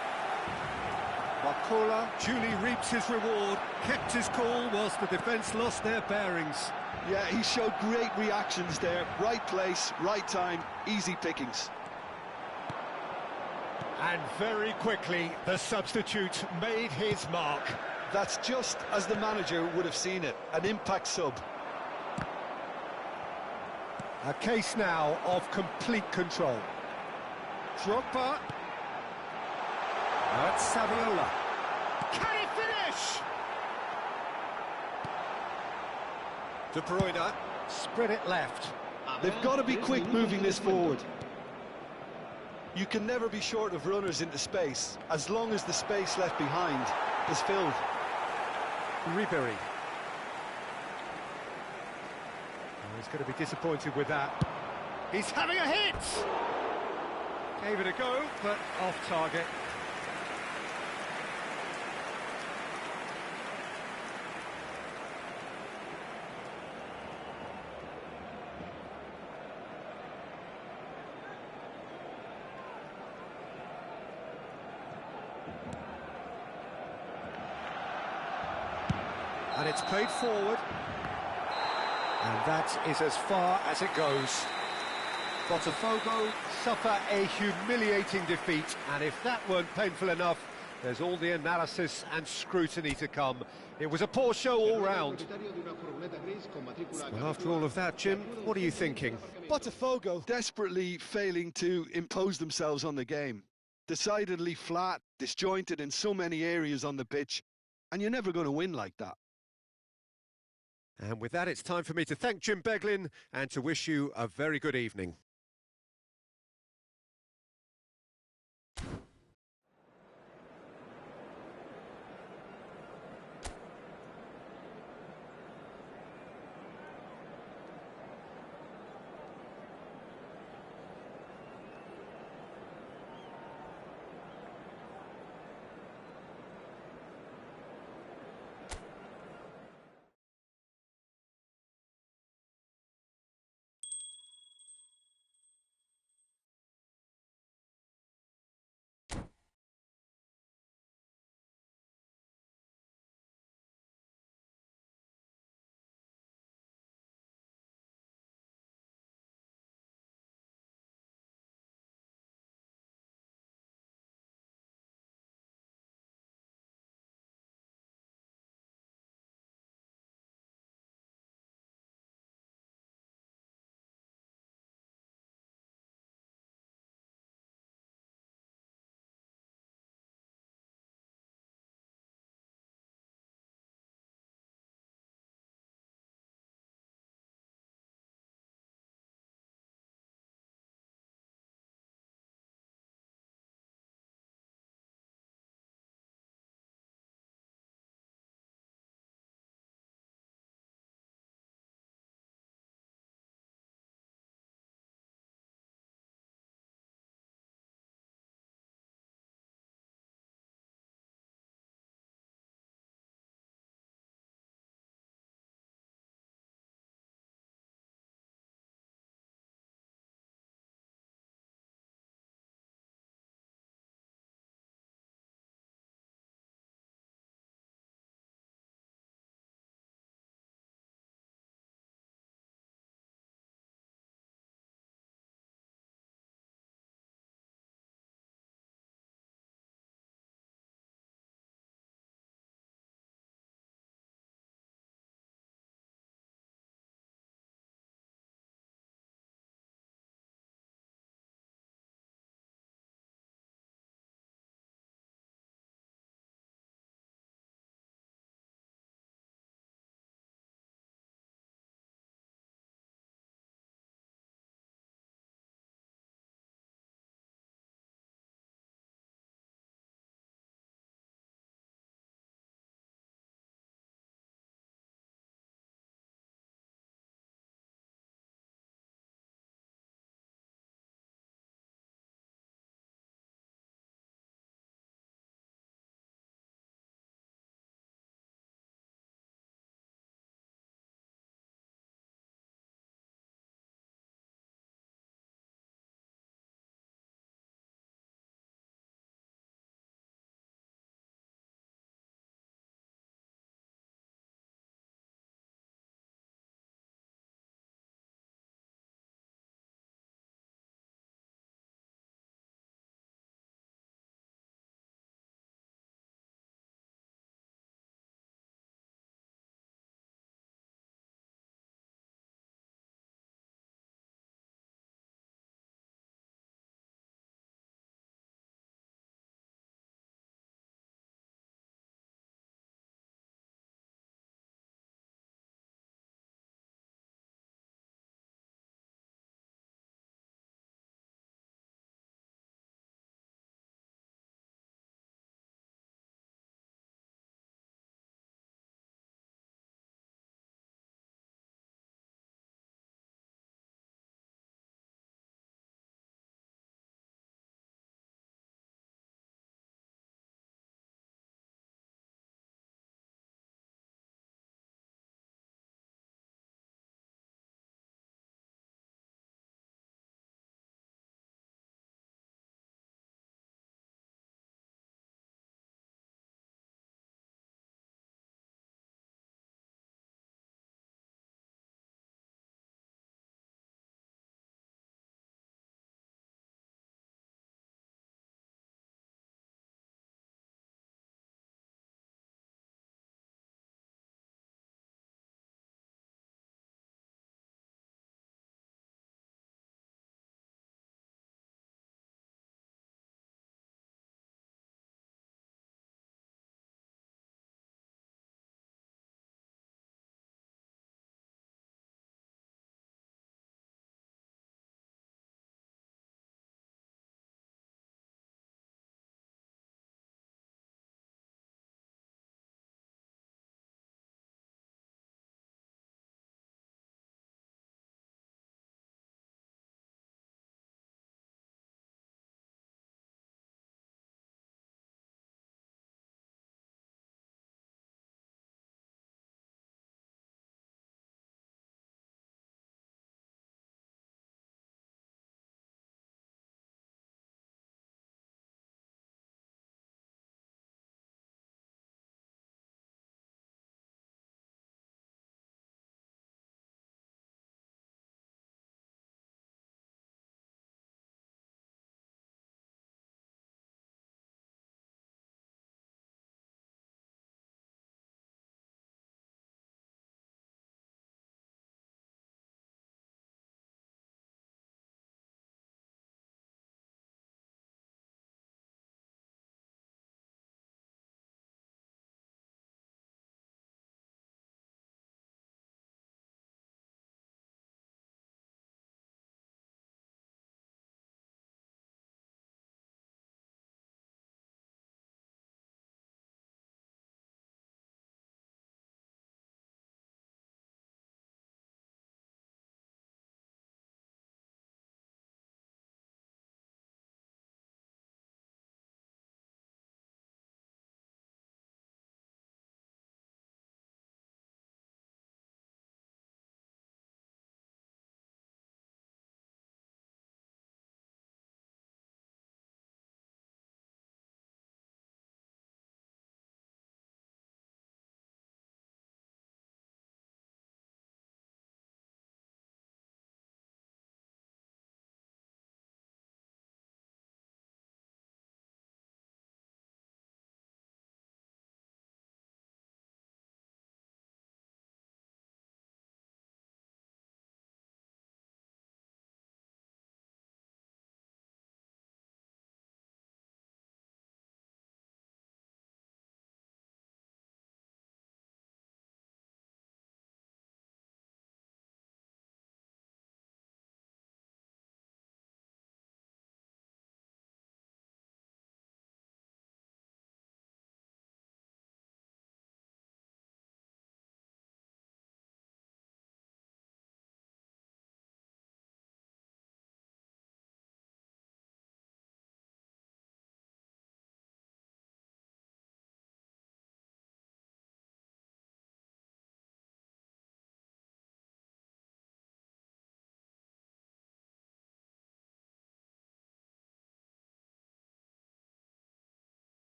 Barcola duly reaps his reward, kept his cool whilst the defence lost their bearings. Yeah, he showed great reactions there. Right place, right time, easy pickings. And very quickly, the substitute made his mark. That's just as the manager would have seen it, an impact sub. A case now of complete control. Drogba. That's Saviola. Can he finish? De Bruyne. Spread it left. They've got to be quick moving this forward. You can never be short of runners into space, as long as the space left behind is filled. Ribery. Oh, he's going to be disappointed with that. He's having a hit! Gave it a go, but off target. And it's played forward. And that is as far as it goes. Botafogo suffer a humiliating defeat, and if that weren't painful enough, there's all the analysis and scrutiny to come. It was a poor show all round. Well, after all of that, Jim, what are you thinking? Botafogo desperately failing to impose themselves on the game. Decidedly flat, disjointed in so many areas on the pitch, and you're never going to win like that. And with that, it's time for me to thank Jim Beglin and to wish you a very good evening.